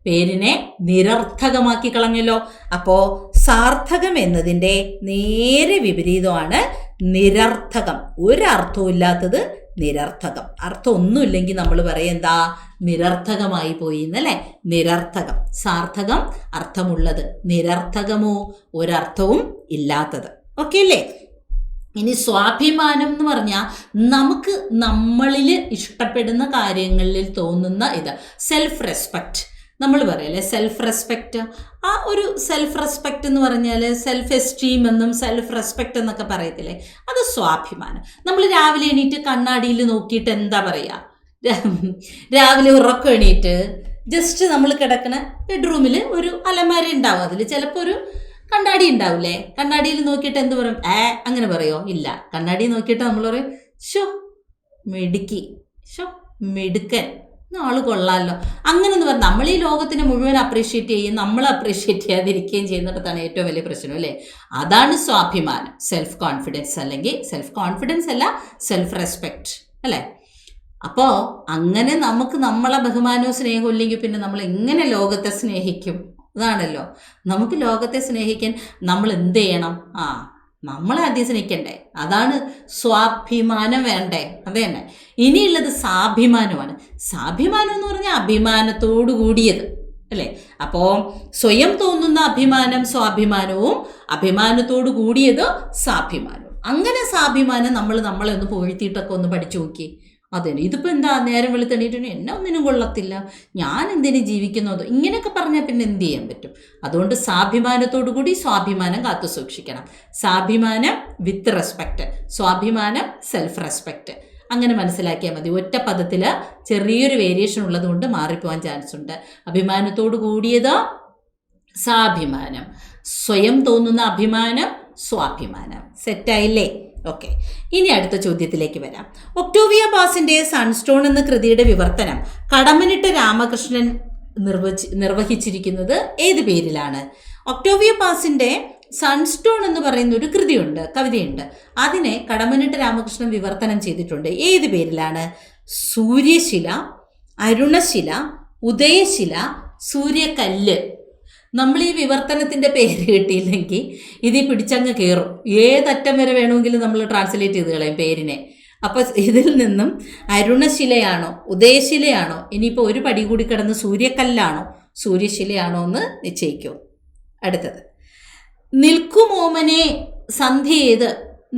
പേരിനെ നിരർത്ഥകമാക്കി കളഞ്ഞല്ലോ. അപ്പോൾ സാർത്ഥകം എന്നതിൻ്റെ നേരെ വിപരീതമാണ് നിരർത്ഥകം. ഒരർത്ഥവും ഇല്ലാത്തത് നിരർത്ഥകം. അർത്ഥം ഒന്നുമില്ലെങ്കിൽ നമ്മൾ പറയും എന്താ? നിരർത്ഥകമായി പോയി എന്നല്ലേ? നിരർത്ഥകം. സാർത്ഥകം അർത്ഥമുള്ളത്, നിരർത്ഥകമോ ഒരർത്ഥവും ഇല്ലാത്തത്. ഓക്കെ അല്ലേ? ഇനി സ്വാഭിമാനം എന്ന് പറഞ്ഞാൽ നമുക്ക് നമ്മളിൽ ഇഷ്ടപ്പെടുന്ന കാര്യങ്ങളിൽ തോന്നുന്ന ഇത് സെൽഫ് റെസ്പെക്റ്റ്. നമ്മൾ പറയല്ലേ സെൽഫ് റെസ്പെക്റ്റ്. ആ ഒരു സെൽഫ് റെസ്പെക്റ്റ് എന്ന് പറഞ്ഞാൽ സെൽഫ് എസ്റ്റീം എന്നും സെൽഫ് റെസ്പെക്റ്റ് എന്നൊക്കെ പറയത്തില്ലേ, അത് സ്വാഭിമാനം. നമ്മൾ രാവിലെ എണീറ്റ് കണ്ണാടിയിൽ നോക്കിയിട്ട് എന്താ പറയുക? രാവിലെ ഉറക്കം എണീറ്റ് ജസ്റ്റ് നമ്മൾ കിടക്കുന്ന ബെഡ്റൂമിൽ ഒരു അലമാര ഉണ്ടാവും, അതിൽ ചിലപ്പോൾ ഒരു കണ്ണാടി ഉണ്ടാവില്ലേ? കണ്ണാടിയിൽ നോക്കിയിട്ട് എന്ത് പറയും? അങ്ങനെ പറയോ? ഇല്ല. കണ്ണാടി നോക്കിയിട്ട് നമ്മൾ പറയും, ഷോ മിടുക്കി, ഷോ മിടുക്കൻ, ആള് കൊള്ളാമല്ലോ, അങ്ങനെ എന്ന് പറഞ്ഞാൽ നമ്മൾ ഈ ലോകത്തിനെ മുഴുവൻ അപ്രീഷിയേറ്റ് ചെയ്യും, നമ്മൾ അപ്രീഷിയേറ്റ് ചെയ്യാതിരിക്കുകയും ചെയ്യുന്നിടത്താണ് ഏറ്റവും വലിയ പ്രശ്നം അല്ലേ? അതാണ് സ്വാഭിമാനം. സെൽഫ് കോൺഫിഡൻസ്, അല്ലെങ്കിൽ സെൽഫ് കോൺഫിഡൻസ് അല്ല, സെൽഫ് റെസ്പെക്റ്റ് അല്ലേ? അപ്പോൾ അങ്ങനെ നമുക്ക് നമ്മളെ ബഹുമാനവും സ്നേഹവും ഇല്ലെങ്കിൽ പിന്നെ നമ്മൾ എങ്ങനെ ലോകത്തെ സ്നേഹിക്കും? അതാണല്ലോ, നമുക്ക് ലോകത്തെ സ്നേഹിക്കാൻ നമ്മൾ എന്ത് ചെയ്യണം? നമ്മളെ ആദ്യം സ്നേഹിക്കണ്ടേ? അതാണ് സ്വാഭിമാനം വേണ്ടേ? അത് തന്നെ. ഇനിയുള്ളത് സാഭിമാനമാണ്. സാഭിമാനം എന്ന് പറഞ്ഞാൽ അഭിമാനത്തോടു കൂടിയത് അല്ലേ? അപ്പോൾ സ്വയം തോന്നുന്ന അഭിമാനം സ്വാഭിമാനവും, അഭിമാനത്തോടു കൂടിയത് സാഭിമാനവും. അങ്ങനെ സാഭിമാനം നമ്മളെ ഒന്ന് പുകഴ്ത്തിയിട്ടൊക്കെ ഒന്ന് പഠിച്ചു നോക്കി. അതെ, ഇതിപ്പോൾ എന്താ നേരം വെളുത്തെണീറ്റിന് എന്നെ ഒന്നിനും കൊള്ളത്തില്ല, ഞാൻ എന്തിനു ജീവിക്കുന്നതോ, ഇങ്ങനെയൊക്കെ പറഞ്ഞാൽ പിന്നെ എന്ത് ചെയ്യാൻ പറ്റും? അതുകൊണ്ട് സ്വാഭിമാനത്തോടു കൂടി സ്വാഭിമാനം കാത്തു സൂക്ഷിക്കണം. സ്വാഭിമാനം വിത്ത് റെസ്പെക്റ്റ്, സ്വാഭിമാനം സെൽഫ് റെസ്പെക്റ്റ്. അങ്ങനെ മനസ്സിലാക്കിയാൽ മതി. ഒറ്റ പദത്തിൽ ചെറിയൊരു വേരിയേഷൻ ഉള്ളത് കൊണ്ട് മാറിപ്പോവാൻ ചാൻസ് ഉണ്ട്. അഭിമാനത്തോടു കൂടിയത് സാഭിമാനം, സ്വയം തോന്നുന്ന അഭിമാനം സ്വാഭിമാനം. സെറ്റായില്ലേ? ഓക്കെ, ഇനി അടുത്ത ചോദ്യത്തിലേക്ക് വരാം. ഒക്ടോവിയ പാസിൻ്റെ സൺസ്റ്റോൺ എന്ന കൃതിയുടെ വിവർത്തനം കടമ്മനിട്ട രാമകൃഷ്ണൻ നിർവഹിച്ചിരിക്കുന്നത് ഏത് പേരിലാണ്? ഒക്ടോവിയ പാസിൻ്റെ സൺസ്റ്റോൺ എന്ന് പറയുന്ന ഒരു കൃതിയുണ്ട്, കവിതയുണ്ട്. അതിനെ കടമ്മനിട്ട രാമകൃഷ്ണൻ വിവർത്തനം ചെയ്തിട്ടുണ്ട്. ഏത് പേരിലാണ്? സൂര്യശില, അരുണശില, ഉദയശില, സൂര്യകല്ല്. നമ്മൾ ഈ വിവർത്തനത്തിൻ്റെ പേര് കിട്ടിയില്ലെങ്കിൽ ഇതിൽ പിടിച്ചങ്ങ് കയറും. ഏതറ്റം വരെ വേണമെങ്കിലും നമ്മൾ ട്രാൻസ്ലേറ്റ് ചെയ്ത് കളയും പേരിനെ. അപ്പോൾ ഇതിൽ നിന്നും അരുണശിലയാണോ ഉദയശിലയാണോ, ഇനിയിപ്പോൾ ഒരു പടി കൂടി കിടന്ന് സൂര്യകല്ലാണോ സൂര്യശിലയാണോ എന്ന് നിശ്ചയിക്കൂ. അടുത്തത്, നിൽക്കുമോമനെ സന്ധ്യ ഏത്?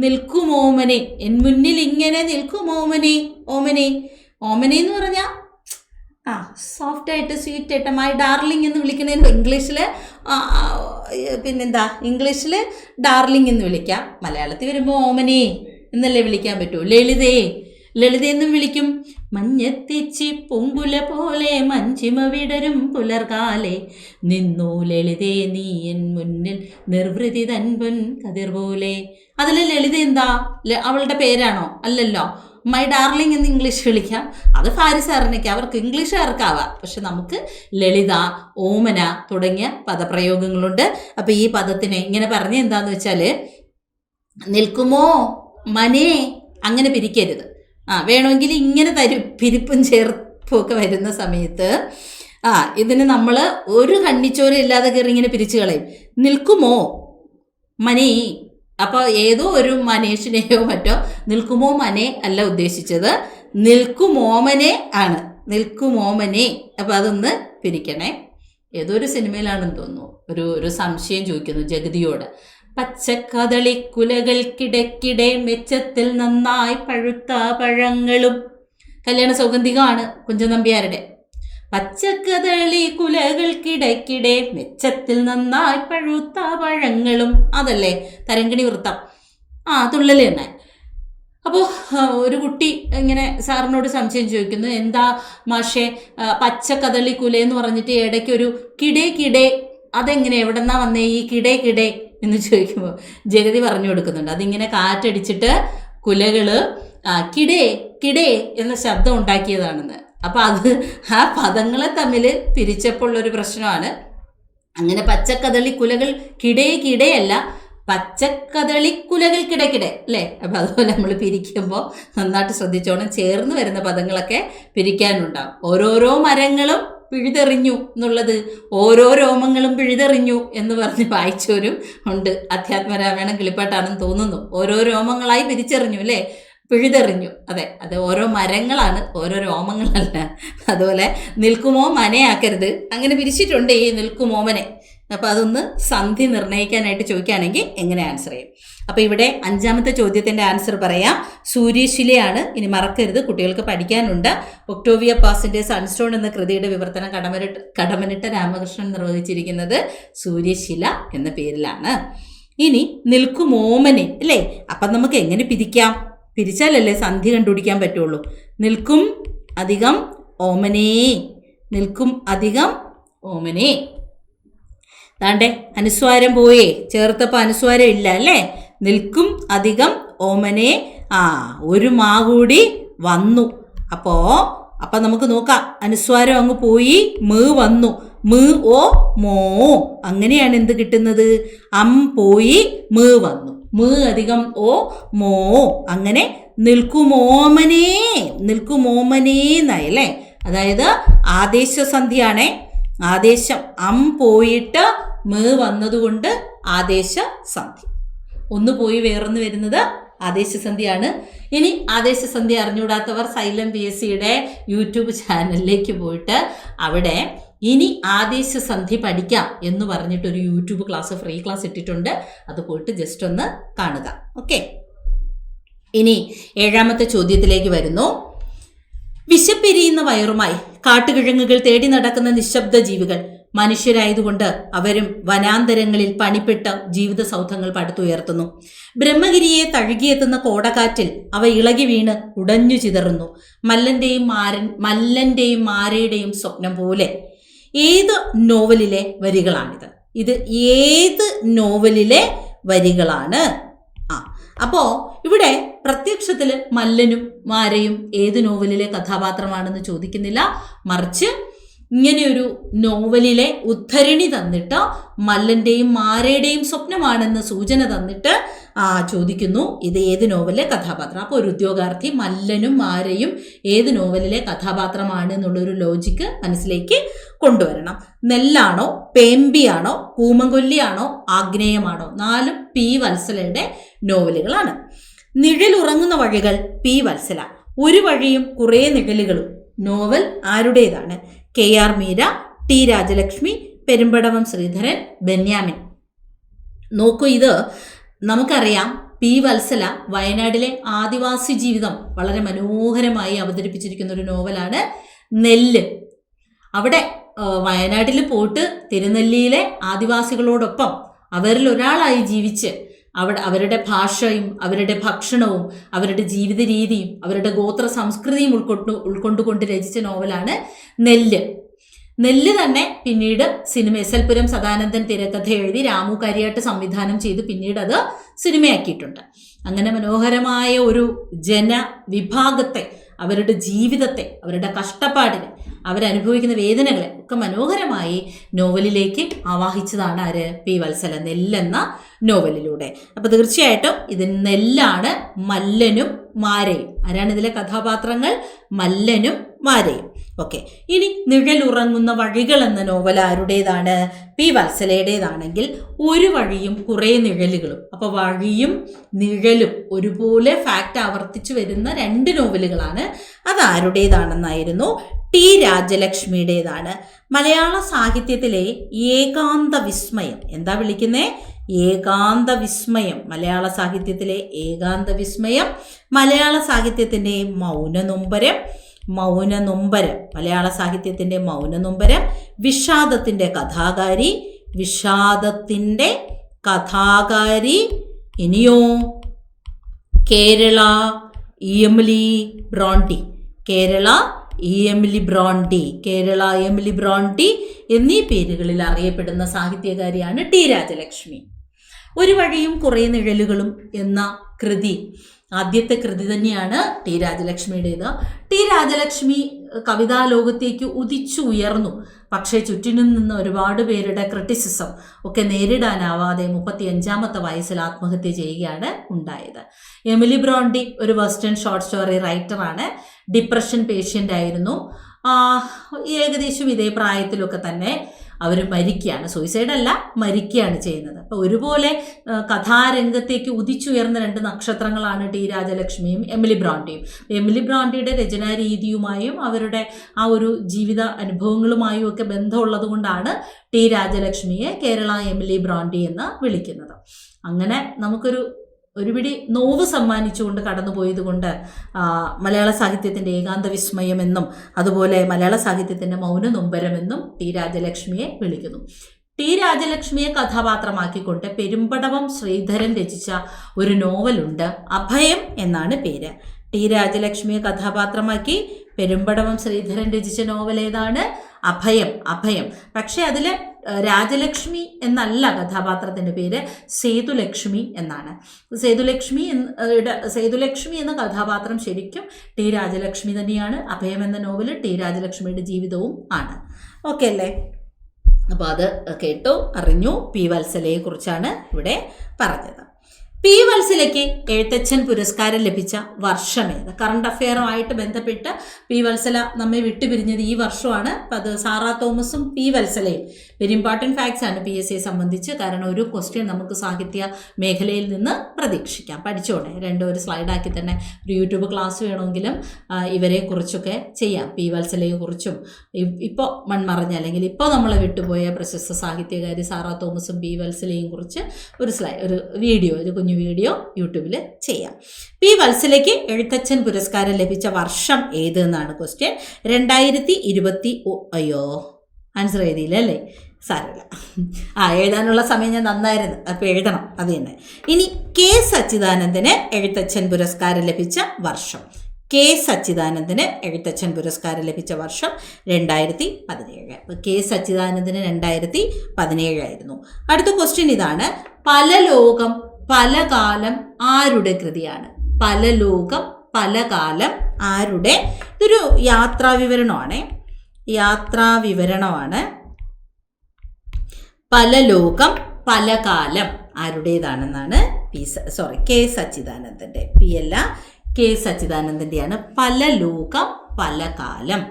നിൽക്കുമോമനെ, എൻ മുന്നിൽ ഇങ്ങനെ നിൽക്കുമോമനെ. ഓമനെ, ഓമനെ എന്ന് പറഞ്ഞാൽ സോഫ്റ്റായിട്ട് സ്വീറ്റായിട്ട് മൈ ഡാർലിംഗ് എന്ന് വിളിക്കുന്നതിന് ഇംഗ്ലീഷിൽ പിന്നെന്താ, ഇംഗ്ലീഷിൽ ഡാർലിംഗ് എന്ന് വിളിക്കാം. മലയാളത്തിൽ വരുമ്പോൾ ഓമനെ എന്നല്ലേ വിളിക്കാൻ പറ്റൂ. ലളിതേ, ലളിതയെന്നും വിളിക്കും. മഞ്ഞത്തിച്ചി പൂങ്കുല പോലെ മഞ്ചിമ വിടരും പുലർകാലെ നിന്നു ലളിതേ നീ എൻ മുന്നിൽ നിർവൃതി തൻപൊൻ കതിർ പോലെ. അതിൽ ലളിത എന്താ? അവളുടെ പേരാണോ? അല്ലല്ലോ. മൈ ഡാർലിംഗ് എന്ന് ഇംഗ്ലീഷ് വിളിക്കാം. അത് ഫാരിസാറിനൊക്കെ, അവർക്ക് ഇംഗ്ലീഷുകാർക്കാവാം. പക്ഷെ നമുക്ക് ലളിത, ഓമന തുടങ്ങിയ പദപ്രയോഗങ്ങളുണ്ട്. അപ്പം ഈ പദത്തിനെ ഇങ്ങനെ പറഞ്ഞ എന്താന്ന് വെച്ചാൽ, നിൽക്കുമോ മനേ അങ്ങനെ പിരിക്കരുത്. വേണമെങ്കിൽ ഇങ്ങനെ പിരിപ്പും ചേർപ്പും ഒക്കെ വരുന്ന സമയത്ത് ഇതിന് നമ്മൾ ഒരു കണ്ണിച്ചോര ഇല്ലാതെ കയറി ഇങ്ങനെ പിരിച്ചു കളയും. നിൽക്കുമോ മനേ, അപ്പോൾ ഏതോ ഒരു മനേഷിനെയോ മറ്റോ നിൽക്കുമോ മനെ അല്ല ഉദ്ദേശിച്ചത്, നിൽക്കുമോമനെ ആണ്. നിൽക്കുമോമനെ. അപ്പോൾ അതൊന്ന് പിരിക്കണേ. ഏതോ ഒരു സിനിമയിലാണെന്ന് തോന്നുന്നു. ഒരു സംശയം ചോദിക്കുന്നു ജഗതിയോട്. പച്ചക്കദളി കുലകൾക്കിടക്കിടെ മെച്ചത്തിൽ നന്നായി പഴുത്ത പഴങ്ങളും. കല്യാണ സൗഗന്ധികമാണ് കുഞ്ചൻ നമ്പ്യാരുടെ. പച്ചക്കദളി കുലകൾക്കിടക്കിടെ മെച്ചത്തിൽ നന്നായി പഴുത്ത പഴങ്ങളും. അതല്ലേ തരങ്കിണി വൃത്തം. തുള്ളൽ തന്നെ. അപ്പോൾ ഒരു കുട്ടി ഇങ്ങനെ സാറിനോട് സംശയം ചോദിക്കുന്നു, എന്താ മാഷേ പച്ചക്കദളി കുല എന്ന് പറഞ്ഞിട്ട് ഇടയ്ക്കൊരു കിടേ കിടേ, അതെങ്ങനെ എവിടെന്നാ വന്നേ ഈ കിടേ കിടേ എന്ന് ചോദിക്കുമ്പോൾ ജഗതി പറഞ്ഞു കൊടുക്കുന്നുണ്ട്. അതിങ്ങനെ കാറ്റടിച്ചിട്ട് കുലകള് കിടേ കിടേ എന്ന ശബ്ദം ഉണ്ടാക്കിയതാണെന്ന്. അപ്പം അത് ആ പദങ്ങളെ തമ്മിൽ പിരിച്ചപ്പോഴുള്ളൊരു പ്രശ്നമാണ്. അങ്ങനെ പച്ചക്കദളി കുലകൾ കിടേ കിടയല്ല, പച്ചക്കദളി കുലകൾ കിടക്കിടെ അല്ലേ. അപ്പം അതുപോലെ നമ്മൾ പിരിക്കുമ്പോൾ നന്നായിട്ട് ശ്രദ്ധിച്ചോണം. ചേർന്ന് വരുന്ന പദങ്ങളൊക്കെ പിരിക്കാനുണ്ടാവും. ഓരോരോ മരങ്ങളും പിഴുതെറിഞ്ഞു എന്നുള്ളത് ഓരോ രോമങ്ങളും പിഴുതെറിഞ്ഞു എന്ന് പറഞ്ഞ് വായിച്ചവരും ഉണ്ട്. അധ്യാത്മരാമായണം കിളിപ്പാട്ടാണെന്ന് തോന്നുന്നു. ഓരോ രോമങ്ങളായി പിരിച്ചെറിഞ്ഞു അല്ലേ, പിഴുതെറിഞ്ഞു. അതെ ഓരോ മരങ്ങളാണ്, ഓരോ രോമങ്ങളല്ല. അതുപോലെ നിൽക്കുമോ മനയാക്കരുത്, അങ്ങനെ പിരിച്ചിട്ടുണ്ട് ഈ നിൽക്കുമോമനെ. അപ്പോൾ അതൊന്ന് സന്ധി നിർണ്ണയിക്കാനായിട്ട് ചോദിക്കുകയാണെങ്കിൽ എങ്ങനെ ആൻസർ ചെയ്യും? അപ്പോൾ ഇവിടെ 5ാമത്തെ ചോദ്യത്തിൻ്റെ ആൻസർ പറയാം. സൂര്യശിലയാണ്. ഇനി മറക്കരുത്, കുട്ടികൾക്ക് പഠിക്കാനുണ്ട്. ഒക്ടോവിയ പാസിൻ്റെ സൺസ്റ്റോൺ എന്ന കൃതിയുടെ വിവർത്തനം കടമനിട്ട രാമകൃഷ്ണൻ നിർവഹിച്ചിരിക്കുന്നത് സൂര്യശില എന്ന പേരിലാണ്. ഇനി നിൽക്കുമോമനെ അല്ലേ. അപ്പം നമുക്ക് എങ്ങനെ പിരിക്കാം? പിരിച്ചാലല്ലേ സന്ധി കണ്ടുപിടിക്കാൻ പറ്റുള്ളൂ. നിൽക്കും അധികം ഓമനേ, നിൽക്കും അധികം ഓമനേ. താണ്ടെ അനുസ്വാരം പോയേ, ചേർത്തപ്പോൾ അനുസ്വാരം ഇല്ല അല്ലേ. നിൽക്കും അധികം ഓമനെ. ഒരു മാ കൂടി വന്നു. അപ്പം നമുക്ക് നോക്കാം. അനുസ്വാരം അങ്ങ് പോയി, മ് വന്നു. മ് ഓ മോ, അങ്ങനെയാണ് എന്ത് കിട്ടുന്നത്? പോയി മ് വന്നു. മ് അധികം ഓ മോ, അങ്ങനെ നിൽക്കുമോമനേ, നിൽക്കുമോമനേ എന്നായി അല്ലേ. അതായത് ആദേശസന്ധിയാണേ. ആദേശം പോയിട്ട് മ് വന്നതുകൊണ്ട് ആദേശസന്ധി. ഒന്ന് പോയി വേറൊന്ന് വരുന്നത് ആദേശസന്ധിയാണ്. ഇനി ആദേശസന്ധി അറിഞ്ഞുകൂടാത്തവർ സൈലം PSCയുടെ യൂട്യൂബ് ചാനലിലേക്ക് പോയിട്ട് അവിടെ ഇനി ആദേശസന്ധി പഠിക്കാം എന്ന് പറഞ്ഞിട്ടൊരു യൂട്യൂബ് ക്ലാസ്, ഫ്രീ ക്ലാസ് ഇട്ടിട്ടുണ്ട്. അത് പോയിട്ട് ജസ്റ്റ് ഒന്ന് കാണുക. ഓക്കെ. ഇനി 7ാമത്തെ ചോദ്യത്തിലേക്ക് വരുന്നു. വിശപ്പെരിയുന്ന വയറുമായി കാട്ടുകിഴങ്ങുകൾ തേടി നടക്കുന്ന നിശബ്ദ ജീവികൾ. മനുഷ്യരായതുകൊണ്ട് അവരും വനാന്തരങ്ങളിൽ പണിപ്പെട്ട് ജീവിത സൗധങ്ങൾ പടുത്തുയർത്തുന്നു. ബ്രഹ്മഗിരിയെ തഴുകിയെത്തുന്ന കോടക്കാറ്റിൽ അവ ഇളകി വീണ് ഉടഞ്ഞു ചിതറുന്നു. മല്ലന്റെയും മാരയുടെയും സ്വപ്നം പോലെ. ഏത് നോവലിലെ വരികളാണിത്? ഇത് ഏത് നോവലിലെ വരികളാണ്? അപ്പോൾ ഇവിടെ പ്രത്യക്ഷത്തിൽ മല്ലനും മാരയും ഏത് നോവലിലെ കഥാപാത്രമാണെന്ന് ചോദിക്കുന്നില്ല. മറിച്ച് ഇങ്ങനെയൊരു നോവലിലെ ഉദ്ധരണി തന്നിട്ട് മല്ലന്റെയും മാരയുടെയും സ്വപ്നമാണെന്ന് സൂചന തന്നിട്ട് ചോദിക്കുന്നു ഇത് ഏത് നോവലിലെ കഥാപാത്രം. അപ്പോൾ ഒരു ഉദ്യോഗാർത്ഥി മല്ലനും മാരയും ഏത് നോവലിലെ കഥാപാത്രമാണ് എന്നുള്ളൊരു ലോജിക്ക് മനസ്സിലേക്ക് കൊണ്ടുവരണം. നെല്ലാണോ, പേമ്പിയാണോ, കൂമങ്കൊല്ലിയാണോ, ആഗ്നേയമാണോ? 4 P വത്സലയുടെ നോവലുകളാണ്. നിഴലുറങ്ങുന്ന വഴികൾ P വത്സല. ഒരു വഴിയും കുറേ നിഴലുകളും നോവൽ ആരുടേതാണ്? KR Meera, T Rajalakshmi, Perumbadavam Sreedharan, Benyamin. നോക്കൂ, ഇത് നമുക്കറിയാം. P വത്സല വയനാട്ടിലെ ആദിവാസി ജീവിതം വളരെ മനോഹരമായി അവതരിപ്പിച്ചിരിക്കുന്ന ഒരു നോവലാണ് നെല്ല്. അവിടെ വയനാട്ടിൽ പോയിട്ട് തിരുനെല്ലിയിലെ ആദിവാസികളോടൊപ്പം അവരിൽ ഒരാളായി ജീവിച്ച് അവരുടെ ഭാഷയും അവരുടെ ഭക്ഷണവും അവരുടെ ജീവിത രീതിയും അവരുടെ ഗോത്ര സംസ്കൃതിയും ഉൾക്കൊണ്ടുകൊണ്ട് രചിച്ച നോവലാണ് നെല്ല്. നെല്ല് തന്നെ പിന്നീട് സിനിമ എസ് എൽ പുരം സദാനന്ദൻ തിരക്കഥ എഴുതി രാമു കരിയാട്ട് സംവിധാനം ചെയ്ത് പിന്നീട് അത് സിനിമയാക്കിയിട്ടുണ്ട്. അങ്ങനെ മനോഹരമായ ഒരു ജനവിഭാഗത്തെ, അവരുടെ ജീവിതത്തെ, അവരുടെ കഷ്ടപ്പാടിനെ, അവരനുഭവിക്കുന്ന വേദനകളെ ഒക്കെ മനോഹരമായി നോവലിലേക്ക് ആവാഹിച്ചതാണ് ആര്? പി വത്സല, നെല്ലെന്ന നോവലിലൂടെ. അപ്പോൾ തീർച്ചയായിട്ടും ഇത് നെല്ലാണ് മല്ലനും മാരയും. ആരാണ് ഇതിലെ കഥാപാത്രങ്ങൾ? മല്ലനും മാരയും. ഓക്കെ, ഇനി നിഴലുറങ്ങുന്ന വഴികൾ എന്ന നോവൽ ആരുടേതാണ്? പി വത്സലയുടേതാണെങ്കിൽ ഒരു വഴിയും കുറേ നിഴലുകളും. അപ്പോൾ വഴിയും നിഴലും ഒരുപോലെ ഫാക്റ്റ് ആവർത്തിച്ചു വരുന്ന 2 നോവലുകളാണ്. അതാരുടേതാണെന്നായിരുന്നു? ടി രാജലക്ഷ്മിയുടേതാണ്. മലയാള സാഹിത്യത്തിലെ ഏകാന്ത വിസ്മയം. എന്താ വിളിക്കുന്നേ? ഏകാന്ത വിസ്മയം. മലയാള സാഹിത്യത്തിലെ ഏകാന്ത വിസ്മയം, മലയാള സാഹിത്യത്തിൻ്റെ മൗനനൊമ്പരം, മലയാള സാഹിത്യത്തിൻ്റെ മൗനനൊമ്പരം, വിഷാദത്തിൻ്റെ കഥാകാരി, ഇനിയോ കേരള എമിലി ബ്രോണ്ടി എന്നീ പേരുകളിൽ അറിയപ്പെടുന്ന സാഹിത്യകാരിയാണ് ടി രാജലക്ഷ്മി. ഒരു വഴിയും കുറേ നിഴലുകളും എന്ന കൃതി ആദ്യത്തെ കൃതി തന്നെയാണ് ടി രാജലക്ഷ്മിയുടേത്. ടി രാജലക്ഷ്മി കവിതാ ലോകത്തേക്ക് ഉയർന്നു. പക്ഷേ ചുറ്റിനും നിന്ന് ഒരുപാട് പേരുടെ ക്രിറ്റിസിസം ഒക്കെ നേരിടാനാവാതെ 35-ാമത്തെ വയസ്സിൽ ആത്മഹത്യ ചെയ്യുകയാണ് ഉണ്ടായത്. എമിലി ബ്രോണ്ടി ഒരു വെസ്റ്റേൺ ഷോർട്ട് സ്റ്റോറി റൈറ്ററാണ്. ഡിപ്രഷൻ പേഷ്യൻ്റ് ആയിരുന്നു. ഏകദേശം ഇതേ പ്രായത്തിലൊക്കെ തന്നെ അവർ മരിക്കുകയാണ്. സൂയിസൈഡല്ല, മരിക്കുകയാണ് ചെയ്യുന്നത്. അപ്പോൾ ഒരുപോലെ കഥാരംഗത്തേക്ക് ഉദിച്ചുയർന്ന 2 നക്ഷത്രങ്ങളാണ് ടി രാജലക്ഷ്മിയും എമിലി ബ്രോണ്ടിയും. എമിലി ബ്രോണ്ടിയുടെ രചനാരീതിയുമായും അവരുടെ ആ ഒരു ജീവിത അനുഭവങ്ങളുമായും ഒക്കെ ബന്ധമുള്ളത് കൊണ്ടാണ് ടി രാജലക്ഷ്മിയെ കേരള എമിലി ബ്രോണ്ടി എന്ന് വിളിക്കുന്നത്. അങ്ങനെ ഒരു പിടി നോവ് സമ്മാനിച്ചുകൊണ്ട് കടന്നുപോയത് കൊണ്ട് മലയാള സാഹിത്യത്തിൻ്റെ ഏകാന്ത വിസ്മയമെന്നും അതുപോലെ മലയാള സാഹിത്യത്തിൻ്റെ മൗനനൊമ്പരമെന്നും ടി രാജലക്ഷ്മിയെ വിളിക്കുന്നു. ടി രാജലക്ഷ്മിയെ കഥാപാത്രമാക്കിക്കൊണ്ട് പെരുമ്പടവം ശ്രീധരൻ രചിച്ച ഒരു നോവലുണ്ട്. അഭയം എന്നാണ് പേര്. ടി രാജലക്ഷ്മിയെ കഥാപാത്രമാക്കി പെരുമ്പടവം ശ്രീധരൻ രചിച്ച നോവൽ ഏതാണ്? അഭയം. പക്ഷേ അതിൽ രാജലക്ഷ്മി എന്നല്ല കഥാപാത്രത്തിൻ്റെ പേര്, സേതുലക്ഷ്മി എന്നാണ്. സേതുലക്ഷ്മി എന്ന കഥാപാത്രം ശരിക്കും ടി രാജലക്ഷ്മി തന്നെയാണ്. അഭയം എന്ന നോവൽ ടി രാജലക്ഷ്മിയുടെ ജീവിതവും ആണ്. ഓക്കെ അല്ലേ? അപ്പോൾ അത് കേട്ടു, അറിഞ്ഞു. പി വത്സലയെ കുറിച്ചാണ് ഇവിടെ പറഞ്ഞത്. പി വത്സലയ്ക്ക് എഴുത്തച്ഛൻ പുരസ്കാരം ലഭിച്ച വർഷമേത്? കറണ്ട് അഫെയറുമായിട്ട് ബന്ധപ്പെട്ട് പി വത്സല നമ്മെ വിട്ടുപിരിഞ്ഞത് ഈ വർഷമാണ്. അപ്പം അത് സാറാ തോമസും പി വത്സലയും വെരി ഇമ്പോർട്ടൻറ്റ് ഫാക്ട്സ് ആണ് PSCയെ സംബന്ധിച്ച്. കാരണം ഒരു ക്വസ്റ്റ്യൻ നമുക്ക് സാഹിത്യ മേഖലയിൽ നിന്ന് പ്രതീക്ഷിക്കാം. പഠിച്ചോണേ, ഒരു സ്ലൈഡാക്കി തന്നെ ഒരു യൂട്യൂബ് ക്ലാസ് വേണമെങ്കിലും ഇവരെ കുറിച്ചൊക്കെ ചെയ്യാം. പി വത്സലയെ കുറിച്ചും ഇപ്പോൾ മൺമറഞ്ഞ അല്ലെങ്കിൽ ഇപ്പോൾ നമ്മളെ വിട്ടുപോയ പ്രശസ്ത സാഹിത്യകാരി സാറാ തോമസും പി വത്സലയും കുറിച്ച് ഒരു വീഡിയോ, ഒരു കുഞ്ഞു വീഡിയോ യൂട്യൂബിൽ ചെയ്യാം. പി വത്സലയ്ക്ക് എഴുത്തച്ഛൻ പുരസ്കാരം ലഭിച്ച വർഷം ഏത് എന്നാണ് ക്വസ്റ്റ്യൻ. 2020. അയ്യോ, ആൻസർ എഴുതിയില്ല അല്ലേ? സാരമില്ല, എഴുതാനുള്ള സമയം ഞാൻ നന്നായിരുന്നു, അപ്പോൾ എഴുതണം, അത് തന്നെ. ഇനി കെ സച്ചിദാനന്ദന് എഴുത്തച്ഛൻ പുരസ്കാരം ലഭിച്ച വർഷം. കെ സച്ചിദാനന്ദന് എഴുത്തച്ഛൻ പുരസ്കാരം ലഭിച്ച വർഷം 2017. അപ്പോൾ കെ സച്ചിദാനന്ദന് 2017 ആയിരുന്നു. അടുത്ത ക്വസ്റ്റ്യൻ ഇതാണ്. പല ലോകം പല കാലം ആരുടെ കൃതിയാണ്? പല ലോകം പല കാലം ആരുടെ? ഇതൊരു യാത്രാവിവരണമാണ്. പല ലോകം പല കാലം ആരുടേതാണെന്നാണ് കെ സച്ചിദാനന്ദൻ്റെ. പി അല്ല, കെ സച്ചിദാനന്ദൻ്റെയാണ് പല ലോകം പല കാലം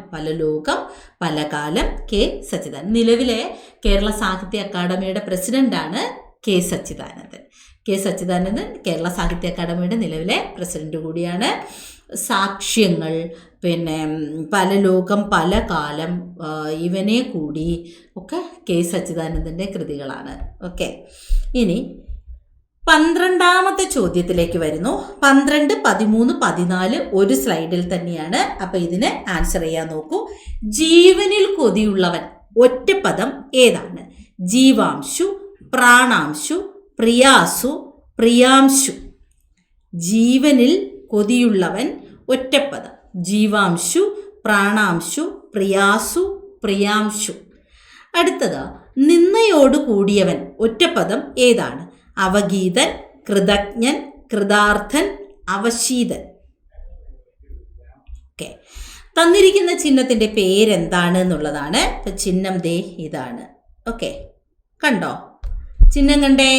കെ സച്ചിദാനന്ദൻ. നിലവിലെ കേരള സാഹിത്യ അക്കാദമിയുടെ പ്രസിഡന്റാണ് കെ സച്ചിദാനന്ദൻ. കേരള സാഹിത്യ അക്കാദമിയുടെ നിലവിലെ പ്രസിഡന്റ് കൂടിയാണ്. സാക്ഷ്യങ്ങൾ, പിന്നെ പല ലോകം പല കാലം, ഇവനെ കൂടി ഒക്കെ കെ സച്ചിദാനന്ദൻ്റെ കൃതികളാണ്. ഓക്കെ, ഇനി 12ാമത്തെ ചോദ്യത്തിലേക്ക് വരുന്നു. 12, 13, 14 ഒരു സ്ലൈഡിൽ തന്നെയാണ്. അപ്പോൾ ഇതിന് ആൻസർ ചെയ്യാൻ നോക്കൂ. ജീവനിൽ കൊതിയുള്ളവൻ ഒറ്റപ്പദം ഏതാണ്? ജീവാംശു, പ്രാണാംശു, പ്രിയാസു, പ്രിയാംശു. ജീവനിൽ കൊതിയുള്ളവൻ ഒറ്റപ്പദം. ജീവാംശു, പ്രാണാംശു, പ്രിയാസു, പ്രിയാംശു. അടുത്തത് നിന്നയോട് കൂടിയവൻ ഒറ്റപ്പദം ഏതാണ്? അവഗീതൻ, കൃതജ്ഞൻ, കൃതാർത്ഥൻ, അവശീതൻ. ഓക്കെ, തന്നിരിക്കുന്ന ചിഹ്നത്തിൻ്റെ പേരെന്താണ് എന്നുള്ളതാണ്. ഇപ്പം ചിഹ്നം ദേ ഇതാണ്. ഓക്കെ, കണ്ടോ ചിഹ്നം? കണ്ടേ?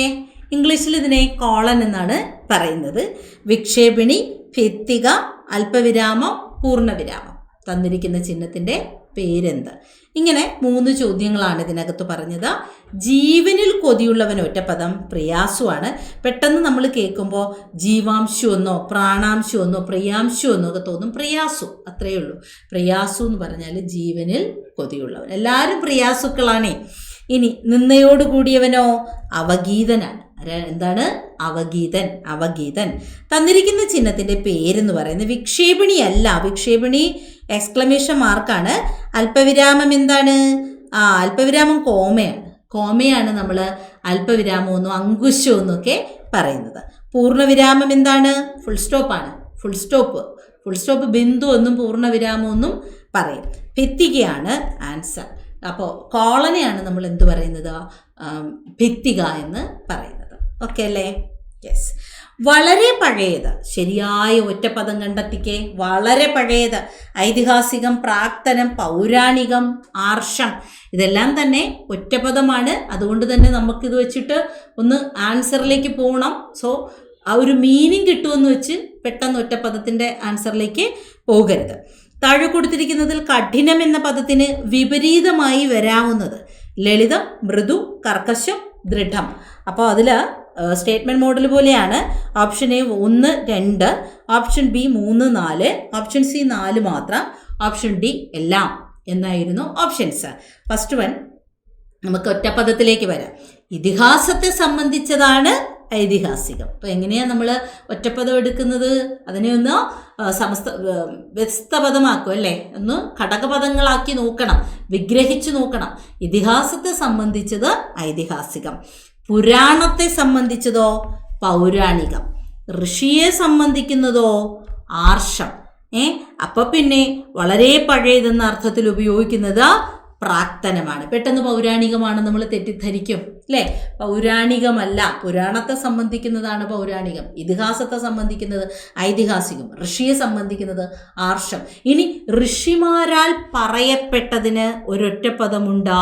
ഇംഗ്ലീഷിൽ ഇതിനെ കോളൻ എന്നാണ് പറയുന്നത്. വിക്ഷേപിണി, ഭിത്തിക, അല്പവിരാമം, പൂർണ്ണവിരാമം. തന്നിരിക്കുന്ന ചിഹ്നത്തിൻ്റെ പേരെന്ത്? ഇങ്ങനെ 3 ചോദ്യങ്ങളാണ് ഇതിനകത്ത് പറഞ്ഞത്. ജീവനിൽ കൊതിയുള്ളവൻ ഒറ്റപ്പദം പ്രിയാസുവാണ്. പെട്ടെന്ന് നമ്മൾ കേൾക്കുമ്പോൾ ജീവാംശു എന്നോ പ്രാണാംശു എന്നോ പ്രിയാംശു എന്നോ ഒക്കെ തോന്നും. പ്രിയാസു, അത്രയേ ഉള്ളൂ. പ്രിയാസു എന്ന് പറഞ്ഞാൽ ജീവനിൽ കൊതിയുള്ളവൻ. എല്ലാവരും പ്രിയാസുക്കളാണേ. ഇനി നിന്നയോട് കൂടിയവനോ അവഗീതനാണ്. എന്താണ്? അവഗീതൻ. അവഗീതൻ. തന്നിരിക്കുന്ന ചിഹ്നത്തിൻ്റെ പേരെന്ന് പറയുന്നത് വിക്ഷേപിണി അല്ല. വിക്ഷേപിണി എക്സ്ക്ലമേഷൻ മാർക്കാണ്. അല്പവിരാമം എന്താണ്? അല്പവിരാമം കോമയാണ്. കോമയാണ് നമ്മൾ അല്പവിരാമം എന്നും അങ്കുശം എന്നൊക്കെ പറയുന്നത്. പൂർണ്ണവിരാമം എന്താണ്? ഫുൾ സ്റ്റോപ്പാണ്. ഫുൾ സ്റ്റോപ്പ് ബിന്ദു എന്നും പൂർണ്ണവിരാമം എന്നും പറയും. ഭിത്തികയാണ് ആൻസർ. അപ്പോൾ കോളനെയാണ് നമ്മൾ എന്ത് പറയുന്നത്? ഭിത്തിക എന്ന് പറയുന്നത്. ഓക്കെ അല്ലേ? യെസ്. വളരെ പഴയത്. ശരിയായ ഒറ്റപ്പദം കണ്ടെത്തിക്കേ. വളരെ പഴയത്. ഐതിഹാസികം, പ്രാക്തനം, പൗരാണികം, ആർഷം. ഇതെല്ലാം തന്നെ ഒറ്റപ്പദമാണ്. അതുകൊണ്ട് തന്നെ നമുക്കിത് വെച്ചിട്ട് ഒന്ന് ആൻസറിലേക്ക് പോകണം. സോ ആ ഒരു മീനിങ് കിട്ടുമെന്ന് വെച്ച് പെട്ടെന്ന് ഒറ്റപ്പദത്തിൻ്റെ ആൻസറിലേക്ക് പോകരുത്. താഴെ കൊടുത്തിരിക്കുന്നതിൽ കഠിനം എന്ന പദത്തിന് വിപരീതമായി വരാവുന്നത് ലളിതം, മൃദു, കർക്കശം, ദൃഢം. അപ്പോൾ അതിൽ സ്റ്റേറ്റ്മെൻറ്റ് മോഡൽ പോലെയാണ്. Option A 1, 2, option B 3, 4, option C 4 മാത്രം, ഓപ്ഷൻ ഡി എല്ലാം എന്നായിരുന്നു ഓപ്ഷൻസ്. ഫസ്റ്റ് വൺ നമുക്ക് ഒറ്റപ്പദത്തിലേക്ക് വരാം. ഇതിഹാസത്തെ സംബന്ധിച്ചതാണ് ഐതിഹാസികം. അപ്പോൾ എങ്ങനെയാണ് നമ്മൾ ഒറ്റപ്പദം എടുക്കുന്നത്? അതിനെ ഒന്ന് വ്യസ്തപദമാക്കും അല്ലേ? ഒന്ന് ഘടകപദങ്ങളാക്കി നോക്കണം, വിഗ്രഹിച്ചു നോക്കണം. ഇതിഹാസത്തെ സംബന്ധിച്ചത് ഐതിഹാസികം, പുരാണത്തെ സംബന്ധിച്ചതോ പൗരാണികം, ഋഷിയെ സംബന്ധിക്കുന്നതോ ആർഷം. അപ്പോൾ പിന്നെ വളരെ പഴയതെന്ന അർത്ഥത്തിൽ ഉപയോഗിക്കുന്നത് പ്രാക്തനമാണ്. പെട്ടെന്ന് പൗരാണികമാണ് നമ്മൾ തെറ്റിദ്ധരിക്കും അല്ലേ? പൗരാണികമല്ല. പുരാണത്തെ സംബന്ധിക്കുന്നതാണ് പൗരാണികം, ഇതിഹാസത്തെ സംബന്ധിക്കുന്നത് ഐതിഹാസികം, ഋഷിയെ സംബന്ധിക്കുന്നത് ആർഷം. ഇനി ഋഷിമാരാൽ പറയപ്പെട്ടതിന് ഒരൊറ്റപ്പദമുണ്ട്,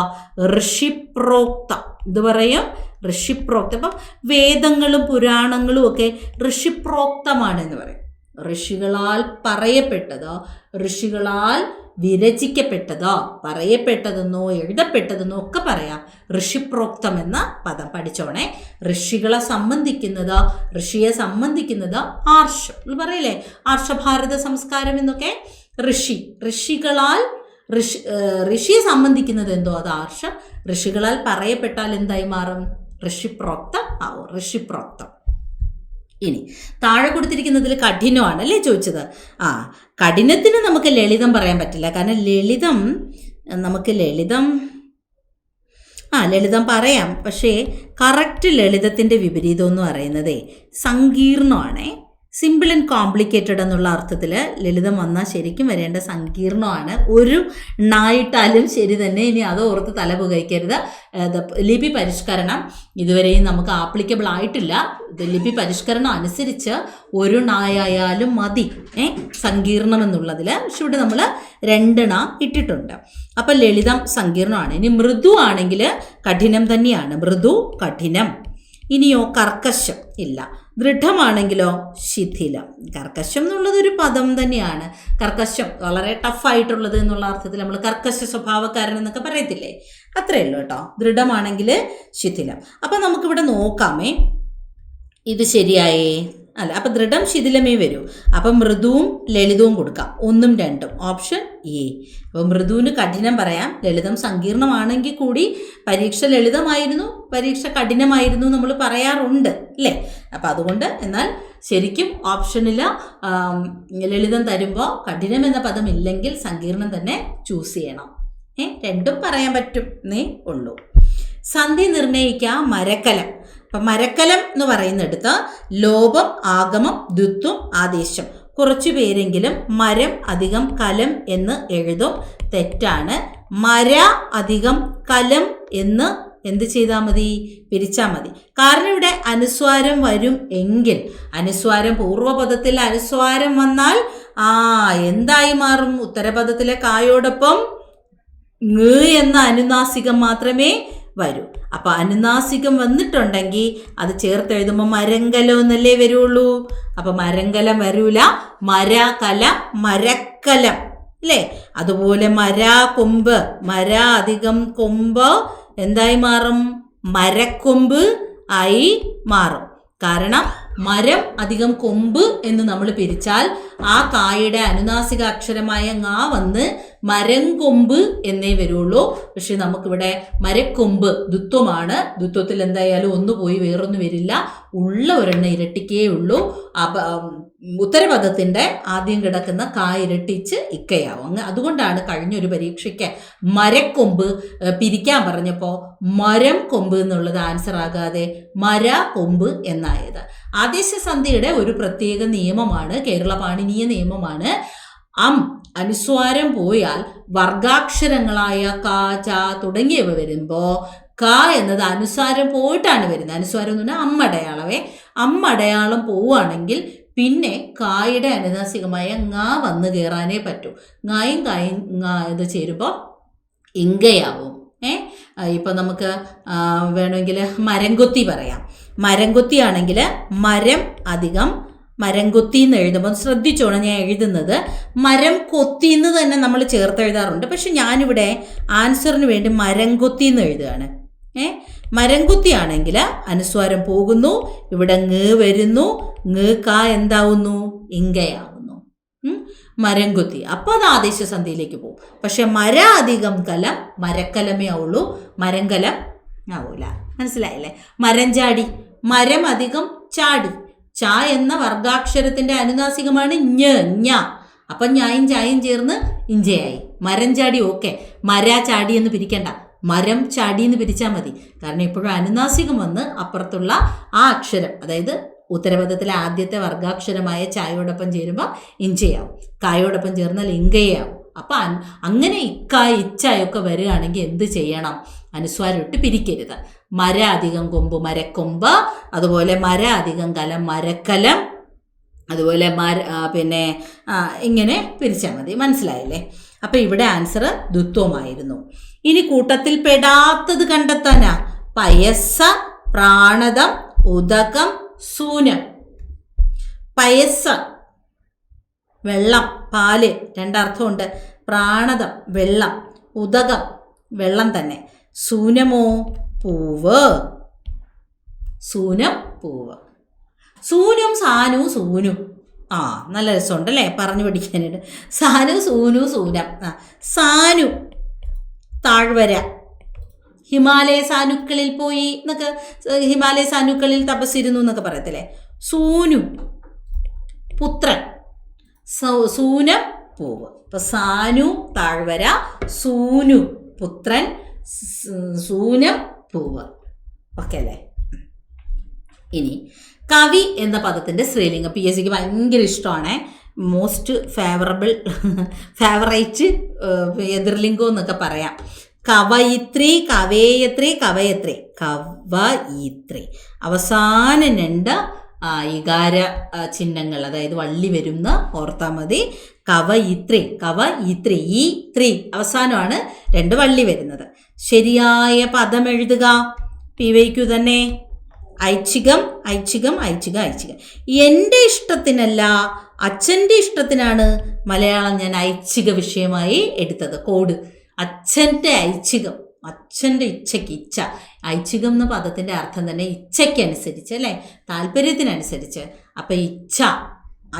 ഋഷിപ്രോക്തം. ഇത് പറയും ഋഷിപ്രോക്തം. അപ്പം വേദങ്ങളും പുരാണങ്ങളും ഒക്കെ ഋഷിപ്രോക്തമാണെന്ന് പറയും. ഋഷികളാൽ പറയപ്പെട്ടതോ ഋഷികളാൽ വിരചിക്കപ്പെട്ടതോ പറയപ്പെട്ടതെന്നോ എഴുതപ്പെട്ടതെന്നോ ഒക്കെ പറയാം. ഋഷിപ്രോക്തം എന്ന പദം പഠിച്ചോണേ. ഋഷികളെ സംബന്ധിക്കുന്നത്, ഋഷിയെ സംബന്ധിക്കുന്നത് ആർഷം. പറയില്ലേ ആർഷഭാരത സംസ്കാരം എന്നൊക്കെ. ഋഷികളാൽ ഋഷിയെ സംബന്ധിക്കുന്നത് എന്തോ അത് ആർഷം. ഋഷികളാൽ പറയപ്പെട്ടാൽ എന്തായി മാറും? ഋഷിപ്രോക്തം ആവും. ഋഷിപ്രോക്തം. ഇനി താഴെ കൊടുത്തിരിക്കുന്നതിൽ കഠിനമാണ് അല്ലേ ചോദിച്ചത്. കഠിനത്തിന് നമുക്ക് ലളിതം പറയാൻ പറ്റില്ല. കാരണം നമുക്ക് ലളിതം പറയാം. പക്ഷേ കറക്റ്റ് ലളിതത്തിൻ്റെ വിപരീതം എന്ന് പറയുന്നത് സങ്കീർണമാണേ. സിമ്പിൾ ആൻഡ് കോംപ്ലിക്കേറ്റഡ് എന്നുള്ള അർത്ഥത്തിൽ ലളിതം വന്നാൽ ശരിക്കും വരേണ്ട സങ്കീർണമാണ്. ഒരു ണായിട്ടാലും ശരി തന്നെ. ഇനി അത് ഓർത്ത് തല പുകയ്ക്കരുത്. ലിപി പരിഷ്കരണം ഇതുവരെയും നമുക്ക് ആപ്ലിക്കബിൾ ആയിട്ടില്ല. ലിപി പരിഷ്കരണം അനുസരിച്ച് ഒരു ണായാലും മതി സങ്കീർണം എന്നുള്ളതിൽ. പക്ഷെ ഇവിടെ നമ്മൾ 2 ണ ഇട്ടിട്ടുണ്ട്. അപ്പം ലളിതം സങ്കീർണമാണ്. ഇനി മൃദു ആണെങ്കിൽ കഠിനം തന്നെയാണ്. മൃദു, കഠിനം. ഇനിയോ കർക്കശം ഇല്ല. ദൃഢമാണെങ്കിലോ ശിഥിലം. കർക്കശം എന്നുള്ളതൊരു പദം തന്നെയാണ്. കർക്കശം വളരെ ടഫായിട്ടുള്ളത് എന്നുള്ള അർത്ഥത്തിൽ നമ്മൾ കർക്കശ സ്വഭാവക്കാരൻ എന്നൊക്കെ പറയത്തില്ലേ? അത്രയേ ഉള്ളൂ കേട്ടോ. ദൃഢമാണെങ്കിൽ ശിഥിലം. അപ്പം നമുക്കിവിടെ നോക്കാമേ. ഇത് ശരിയായേ? അല്ല, അപ്പം ദൃഢം ശിഥിലമേ വരൂ. അപ്പം മൃദുവും ലളിതവും കൊടുക്കാം. 1ഉം 2ഉം. Option A. അപ്പോൾ മൃദുവിന് കഠിനം പറയാം. ലളിതം സങ്കീർണമാണെങ്കിൽ കൂടി പരീക്ഷ ലളിതമായിരുന്നു, പരീക്ഷ കഠിനമായിരുന്നു നമ്മൾ പറയാറുണ്ട് അല്ലേ? അപ്പം അതുകൊണ്ട് എന്നാൽ ശരിക്കും ഓപ്ഷനിൽ ലളിതം തരുമ്പോൾ കഠിനം എന്ന പദം ഇല്ലെങ്കിൽ സങ്കീർണം തന്നെ ചൂസ് ചെയ്യണം. 2ഉം പറയാൻ പറ്റും എന്നേ ഉള്ളൂ. സന്ധി നിർണ്ണയിക്കുക മരക്കലം. അപ്പം മരക്കലം എന്ന് പറയുന്നിടത്ത് ലോപം, ആഗമം, ദ്വിത്വം, ആദേശം. കുറച്ചു പേരെങ്കിലും മരം അധികം കലം എന്ന് എഴുതും. തെറ്റാണ്. മര അധികം കലം എന്ന് എന്ത് ചെയ്താൽ മതി? പിരിച്ചാൽ മതി. കാരണം ഇവിടെ അനുസ്വാരം വരും എങ്കിൽ, അനുസ്വാരം പൂർവ്വപദത്തിൽ അനുസ്വാരം വന്നാൽ എന്തായി മാറും? ഉത്തരപദത്തിലെ കായോടൊപ്പം ങ് എന്ന അനുനാസികം മാത്രമേ വരൂ. അപ്പൊ അനുനാസികം വന്നിട്ടുണ്ടെങ്കിൽ അത് ചേർത്ത് എഴുതുമ്പോൾ മരങ്കലം എന്നല്ലേ വരുള്ളൂ. അപ്പൊ മരങ്കലം വരൂല. മരകലം, മരക്കലം അല്ലേ? അതുപോലെ കൊമ്പ്, മര അധികം കൊമ്പ് എന്തായി മാറും? മരക്കൊമ്പ് ആയി മാറും. കാരണം മരം അധികം കൊമ്പ് എന്ന് നമ്മൾ പിരിച്ചാൽ ആ കായുടെ അനുനാസിക അക്ഷരമായ ങ വന്ന് മരംകൊമ്പ് എന്നേ വരുള്ളൂ. പക്ഷെ നമുക്കിവിടെ മരക്കൊമ്പ് ദ്വിത്വമാണ്. ദ്വിത്വത്തിൽ എന്തായാലും ഒന്ന് പോയി വേറൊന്നും വരില്ല. ഉള്ള ഒരെണ്ണം ഇരട്ടിക്കേ ഉള്ളൂ. ഉത്തരപദത്തിൻ്റെ ആദ്യം കിടക്കുന്ന കാ ഇരട്ടിച്ച് ഇക്കയാവും. അതുകൊണ്ടാണ് കഴിഞ്ഞൊരു പരീക്ഷയ്ക്ക് മരക്കൊമ്പ് പിരിക്കാൻ പറഞ്ഞപ്പോൾ മരം കൊമ്പ് എന്നുള്ളത് ആൻസർ ആകാതെ മര കൊമ്പ് എന്നായത്. ആദേശസന്ധിയുടെ ഒരു പ്രത്യേക നിയമമാണ്, കേരള പാണിനീയ നിയമമാണ്. അനുസ്വാരം പോയാൽ വർഗാക്ഷരങ്ങളായ ക, ച തുടങ്ങിയവ വരുമ്പോൾ ക എന്നത് അനുസ്വാരം പോയിട്ടാണ് വരുന്നത്. അനുസ്വാരം എന്ന് പറഞ്ഞാൽ അമ്മടയാളമേ. അമ്മടയാളം പോവുകയാണെങ്കിൽ പിന്നെ കായുടെ അനുനാസികമായ ങ വന്ന് കയറാനേ പറ്റൂ. ങയും കായും ഇത് ചേരുമ്പോൾ ഇങ്കയാവും. ഇപ്പം നമുക്ക് വേണമെങ്കിൽ മരംകൊത്തി പറയാം. മരംകൊത്തി ആണെങ്കിൽ മരം അധികം മരംകൊത്തി എന്ന് എഴുതുമ്പോൾ ശ്രദ്ധിച്ചോണം, ഞാൻ എഴുതുന്നത് മരം കൊത്തി എന്ന് തന്നെ നമ്മൾ ചേർത്ത് എഴുതാറുണ്ട്. പക്ഷെ ഞാനിവിടെ ആൻസറിന് വേണ്ടി മരംകൊത്തി എന്ന് എഴുതുകയാണ്. മരംകുത്തി ആണെങ്കിൽ അനുസ്വാരം പോകുന്നു, ഇവിടെ ങ് വരുന്നു, ങ് ക എന്താവുന്നു? ഇങ്കയാവുന്നു. മരംകുത്തി. അപ്പോൾ അത് ആദേശസന്ധിയിലേക്ക് പോകും. പക്ഷെ മര അധികം കലം മരക്കലമേ ആവുള്ളൂ, മരങ്കലം ആവൂല. മനസ്സിലായില്ലേ? മരംചാടി, മരം അധികം ചാടി. ച എന്ന വർഗാക്ഷരത്തിന്റെ അനുനാസികമാണ് ഞ. അപ്പം ഞായും ചായും ചേർന്ന് ഇഞ്ചയായി. മരം ചാടി. ഓക്കെ, മര ചാടി എന്ന് പിരിക്കണ്ട, മരം ചാടി എന്ന് പിരിച്ചാൽ മതി. കാരണം ഇപ്പോഴും അനുനാസികം വന്ന് അപ്പുറത്തുള്ള ആ അക്ഷരം, അതായത് ഉത്തരപദത്തിലെ ആദ്യത്തെ വർഗാക്ഷരമായ ചായോടൊപ്പം ചേരുമ്പോൾ ഇഞ്ചയാവും, കായോടൊപ്പം ചേർന്നാൽ ഇങ്കയാവും. അപ്പം അങ്ങനെ ഇക്ക ഇച്ചായൊക്കെ വരികയാണെങ്കിൽ എന്ത് ചെയ്യണം? അനുസ്വാരം ഇട്ട് പിരിക്കരുത്. മര അധികം കൊമ്പ് മരക്കൊമ്പ്, അതുപോലെ മര അധികം കലം മരക്കലം, അതുപോലെ പിന്നെ ഇങ്ങനെ പിരിച്ചാൽ മതി. മനസ്സിലായില്ലേ? അപ്പം ഇവിടെ ആൻസർ ദ്വിത്വമായിരുന്നു. ഇനി കൂട്ടത്തിൽ പെടാത്തത് കണ്ടെത്താനാ. പയസ്സ, പ്രാണതം, ഉദകം, സൂനം. പയസ്സ വെള്ളം, പാല്, രണ്ടർത്ഥമുണ്ട്. പ്രാണതം വെള്ളം, ഉദകം വെള്ളം തന്നെ. സൂനമോ പൂവ്. സൂനം പൂവ്. സൂനും സാനു സൂനും. നല്ല രസമുണ്ട് അല്ലേ പറഞ്ഞു പഠിക്കാനായിട്ട്. സാനു സൂനു സൂനം. സാനു താഴ്വര. ഹിമാലയ സാനുക്കളിൽ പോയി എന്നൊക്കെ, ഹിമാലയ സാനുക്കളിൽ തപസ്സിരുന്നു എന്നൊക്കെ പറയത്തില്ലേ. സൂനു പുത്രൻ. സൂനം പൂവ്. ഇപ്പൊ സാനു താഴ്വര, സൂനു പുത്രൻ, സൂനം പൂവ്. ഓക്കെ അല്ലേ? ഇനി കവി എന്ന പദത്തിന്റെ സ്ത്രീലിംഗം PSCക്ക് ഭയങ്കര ഇഷ്ടമാണ്. മോസ്റ്റ് ഫേവറേറ്റ് എതിർലിംഗം എന്നൊക്കെ പറയാം. കവയിത്രി, കവേയത്രി, കവയത്രി, കവയിത്രി. അവസാനം രണ്ട് ഇകാര ചിഹ്നങ്ങൾ, അതായത് വള്ളി വരുന്ന ഓർത്താൽ മതി. കവയിത്രി, കവയിത്രി, ഈ ത്രീ അവസാനമാണ് രണ്ട് വള്ളി വരുന്നത്. ശരിയായ പദം എഴുതുക. PYQ തന്നെ. ഐച്ഛികം, ഐച്ഛികം, ഐച്ഛിക, ഐച്ഛികം. എൻ്റെ ഇഷ്ടത്തിനല്ല, അച്ഛൻ്റെ ഇഷ്ടത്തിനാണ് മലയാളം ഞാൻ ഐച്ഛിക വിഷയമായി എടുത്തത്. കോഡ് അച്ഛൻ്റെ ഐച്ഛികം, അച്ഛൻ്റെ ഇച്ഛയ്ക്ക്. ഇച്ഛ, ഐച്ഛികം എന്ന പദത്തിൻ്റെ അർത്ഥം തന്നെ ഇച്ഛയ്ക്കനുസരിച്ച് അല്ലേ, താല്പര്യത്തിനനുസരിച്ച്. അപ്പം ഇച്ഛ,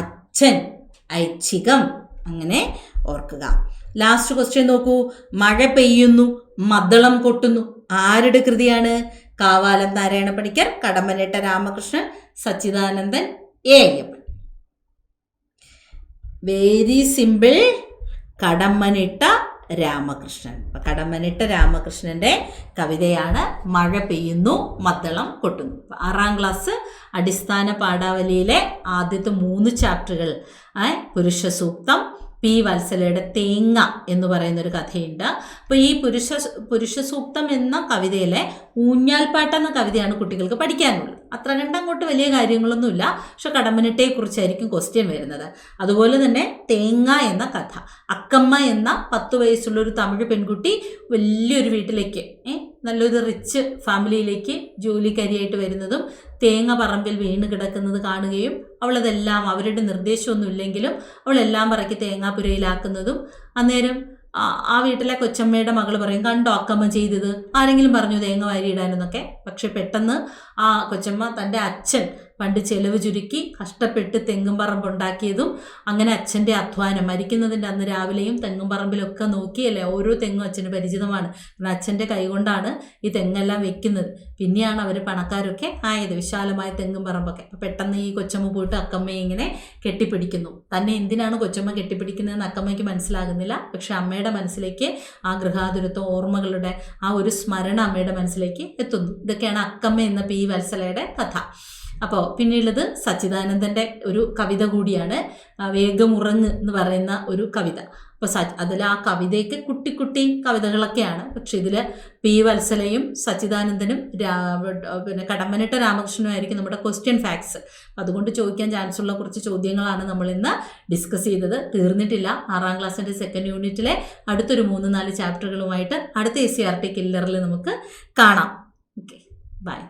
അച്ഛൻ, ഐച്ഛികം. അങ്ങനെ ഓർക്കുക. ലാസ്റ്റ് ക്വസ്റ്റ്യൻ നോക്കൂ. മഴ പെയ്യുന്നു, മദ്ദളം കൊട്ടുന്നു. ആരുടെ കൃതിയാണ്? കാവാലം നാരായണ പണിക്കർ, കടമ്മനിട്ട രാമകൃഷ്ണൻ, സച്ചിദാനന്ദൻ, അയ്യപ്പൻ. Very simple. കടമ്മനിട്ട രാമകൃഷ്ണൻ. അപ്പം കടമ്മനിട്ട രാമകൃഷ്ണൻ്റെ കവിതയാണ് മഴ പെയ്യുന്നു മദ്ദളം കൊട്ടുന്നു. 6ാം ക്ലാസ് അടിസ്ഥാന പാഠാവലിയിലെ ആദ്യത്തെ 3 ചാപ്റ്ററുകൾ പുരുഷ സൂക്തം, പി വത്സലയുടെ തേങ്ങ എന്ന് പറയുന്നൊരു കഥയുണ്ട്. അപ്പോൾ ഈ പുരുഷ സൂക്തം എന്ന കവിതയിലെ ഊഞ്ഞാൽപ്പാട്ട് എന്ന കവിതയാണ് കുട്ടികൾക്ക് പഠിക്കാനുള്ളത്. അത്ര കണ്ടങ്ങോട്ട് വലിയ കാര്യങ്ങളൊന്നുമില്ല, പക്ഷെ കടമ്മനിട്ടയെക്കുറിച്ചായിരിക്കും ക്വസ്റ്റ്യൻ വരുന്നത്. അതുപോലെ തന്നെ തേങ്ങ എന്ന കഥ, അക്കമ്മ എന്ന 10 വയസ്സുള്ളൊരു തമിഴ് പെൺകുട്ടി വലിയൊരു വീട്ടിലേക്ക്, നല്ലൊരു റിച്ച് ഫാമിലിയിലേക്ക് ജോലിക്കാരിയായിട്ട് വരുന്നതും തേങ്ങ പറമ്പിൽ വീണ് കിടക്കുന്നത് കാണുകയും അവളതെല്ലാം, അവരുടെ നിർദ്ദേശമൊന്നുമില്ലെങ്കിലും അവളെല്ലാം പറക്കി തേങ്ങാപ്പുരയിലാക്കുന്നതും, അന്നേരം ആ വീട്ടിലെ കൊച്ചമ്മയുടെ മകൾ പറയും, കണ്ടോ അക്കമ്മ ചെയ്തത്, ആരെങ്കിലും പറഞ്ഞു തേങ്ങ വാരിയിടാനെന്നൊക്കെ. പക്ഷെ പെട്ടെന്ന് ആ കൊച്ചമ്മ തൻ്റെ അച്ഛൻ പണ്ട് ചെലവ് ചുരുക്കി കഷ്ടപ്പെട്ട് തെങ്ങും പറമ്പുണ്ടാക്കിയതും, അങ്ങനെ അച്ഛൻ്റെ അധ്വാനം, മരിക്കുന്നതിൻ്റെ അന്ന് രാവിലെയും തെങ്ങും പറമ്പിലൊക്കെ നോക്കിയല്ലേ ഓരോ തെങ്ങും അച്ഛന് പരിചിതമാണ്. കാരണം അച്ഛൻ്റെ കൈകൊണ്ടാണ് ഈ തെങ്ങെല്ലാം വെക്കുന്നത്. പിന്നെയാണ് അവർ പണക്കാരൊക്കെ ആയത്, വിശാലമായ തെങ്ങും പറമ്പൊക്കെ. പെട്ടെന്ന് ഈ കൊച്ചമ്മ പോയിട്ട് അക്കമ്മയെ ഇങ്ങനെ കെട്ടിപ്പിടിക്കുന്നു. തന്നെ എന്തിനാണ് കൊച്ചമ്മ കെട്ടിപ്പിടിക്കുന്നതെന്ന് അക്കമ്മയ്ക്ക് മനസ്സിലാകുന്നില്ല. പക്ഷെ അമ്മയുടെ മനസ്സിലേക്ക് ആ ഗൃഹാതുരത്വം, ഓർമ്മകളുടെ ആ ഒരു സ്മരണ അമ്മയുടെ മനസ്സിലേക്ക് എത്തുന്നു. ഇതൊക്കെയാണ് അക്കമ്മ എന്ന പി വത്സലയുടെ കഥ. അപ്പോൾ പിന്നെയുള്ളത് സച്ചിദാനന്ദൻ്റെ ഒരു കവിത കൂടിയാണ്, വേഗമുറങ്ങ് എന്ന് പറയുന്ന ഒരു കവിത. അപ്പോൾ അതിൽ ആ കവിതയ്ക്ക് കുട്ടി കവിതകളൊക്കെയാണ്. പക്ഷെ ഇതിൽ പി വത്സലയും സച്ചിദാനന്ദനും പിന്നെ കടമ്മനിട്ട രാമകൃഷ്ണനും ആയിരിക്കും നമ്മുടെ ക്വസ്റ്റ്യൻ ഫാക്ട്സ്. അതുകൊണ്ട് ചോദിക്കാൻ ചാൻസ് ഉള്ള കുറച്ച് ചോദ്യങ്ങളാണ് നമ്മൾ ഇന്ന് ഡിസ്കസ് ചെയ്തത്. തീർന്നിട്ടില്ല. 6ാം ക്ലാസ്സിൻ്റെ 2nd യൂണിറ്റിലെ അടുത്തൊരു 3-4 ചാപ്റ്ററുകളുമായിട്ട് അടുത്ത SCERT കില്ലറിൽ നമുക്ക് കാണാം. Okay, by.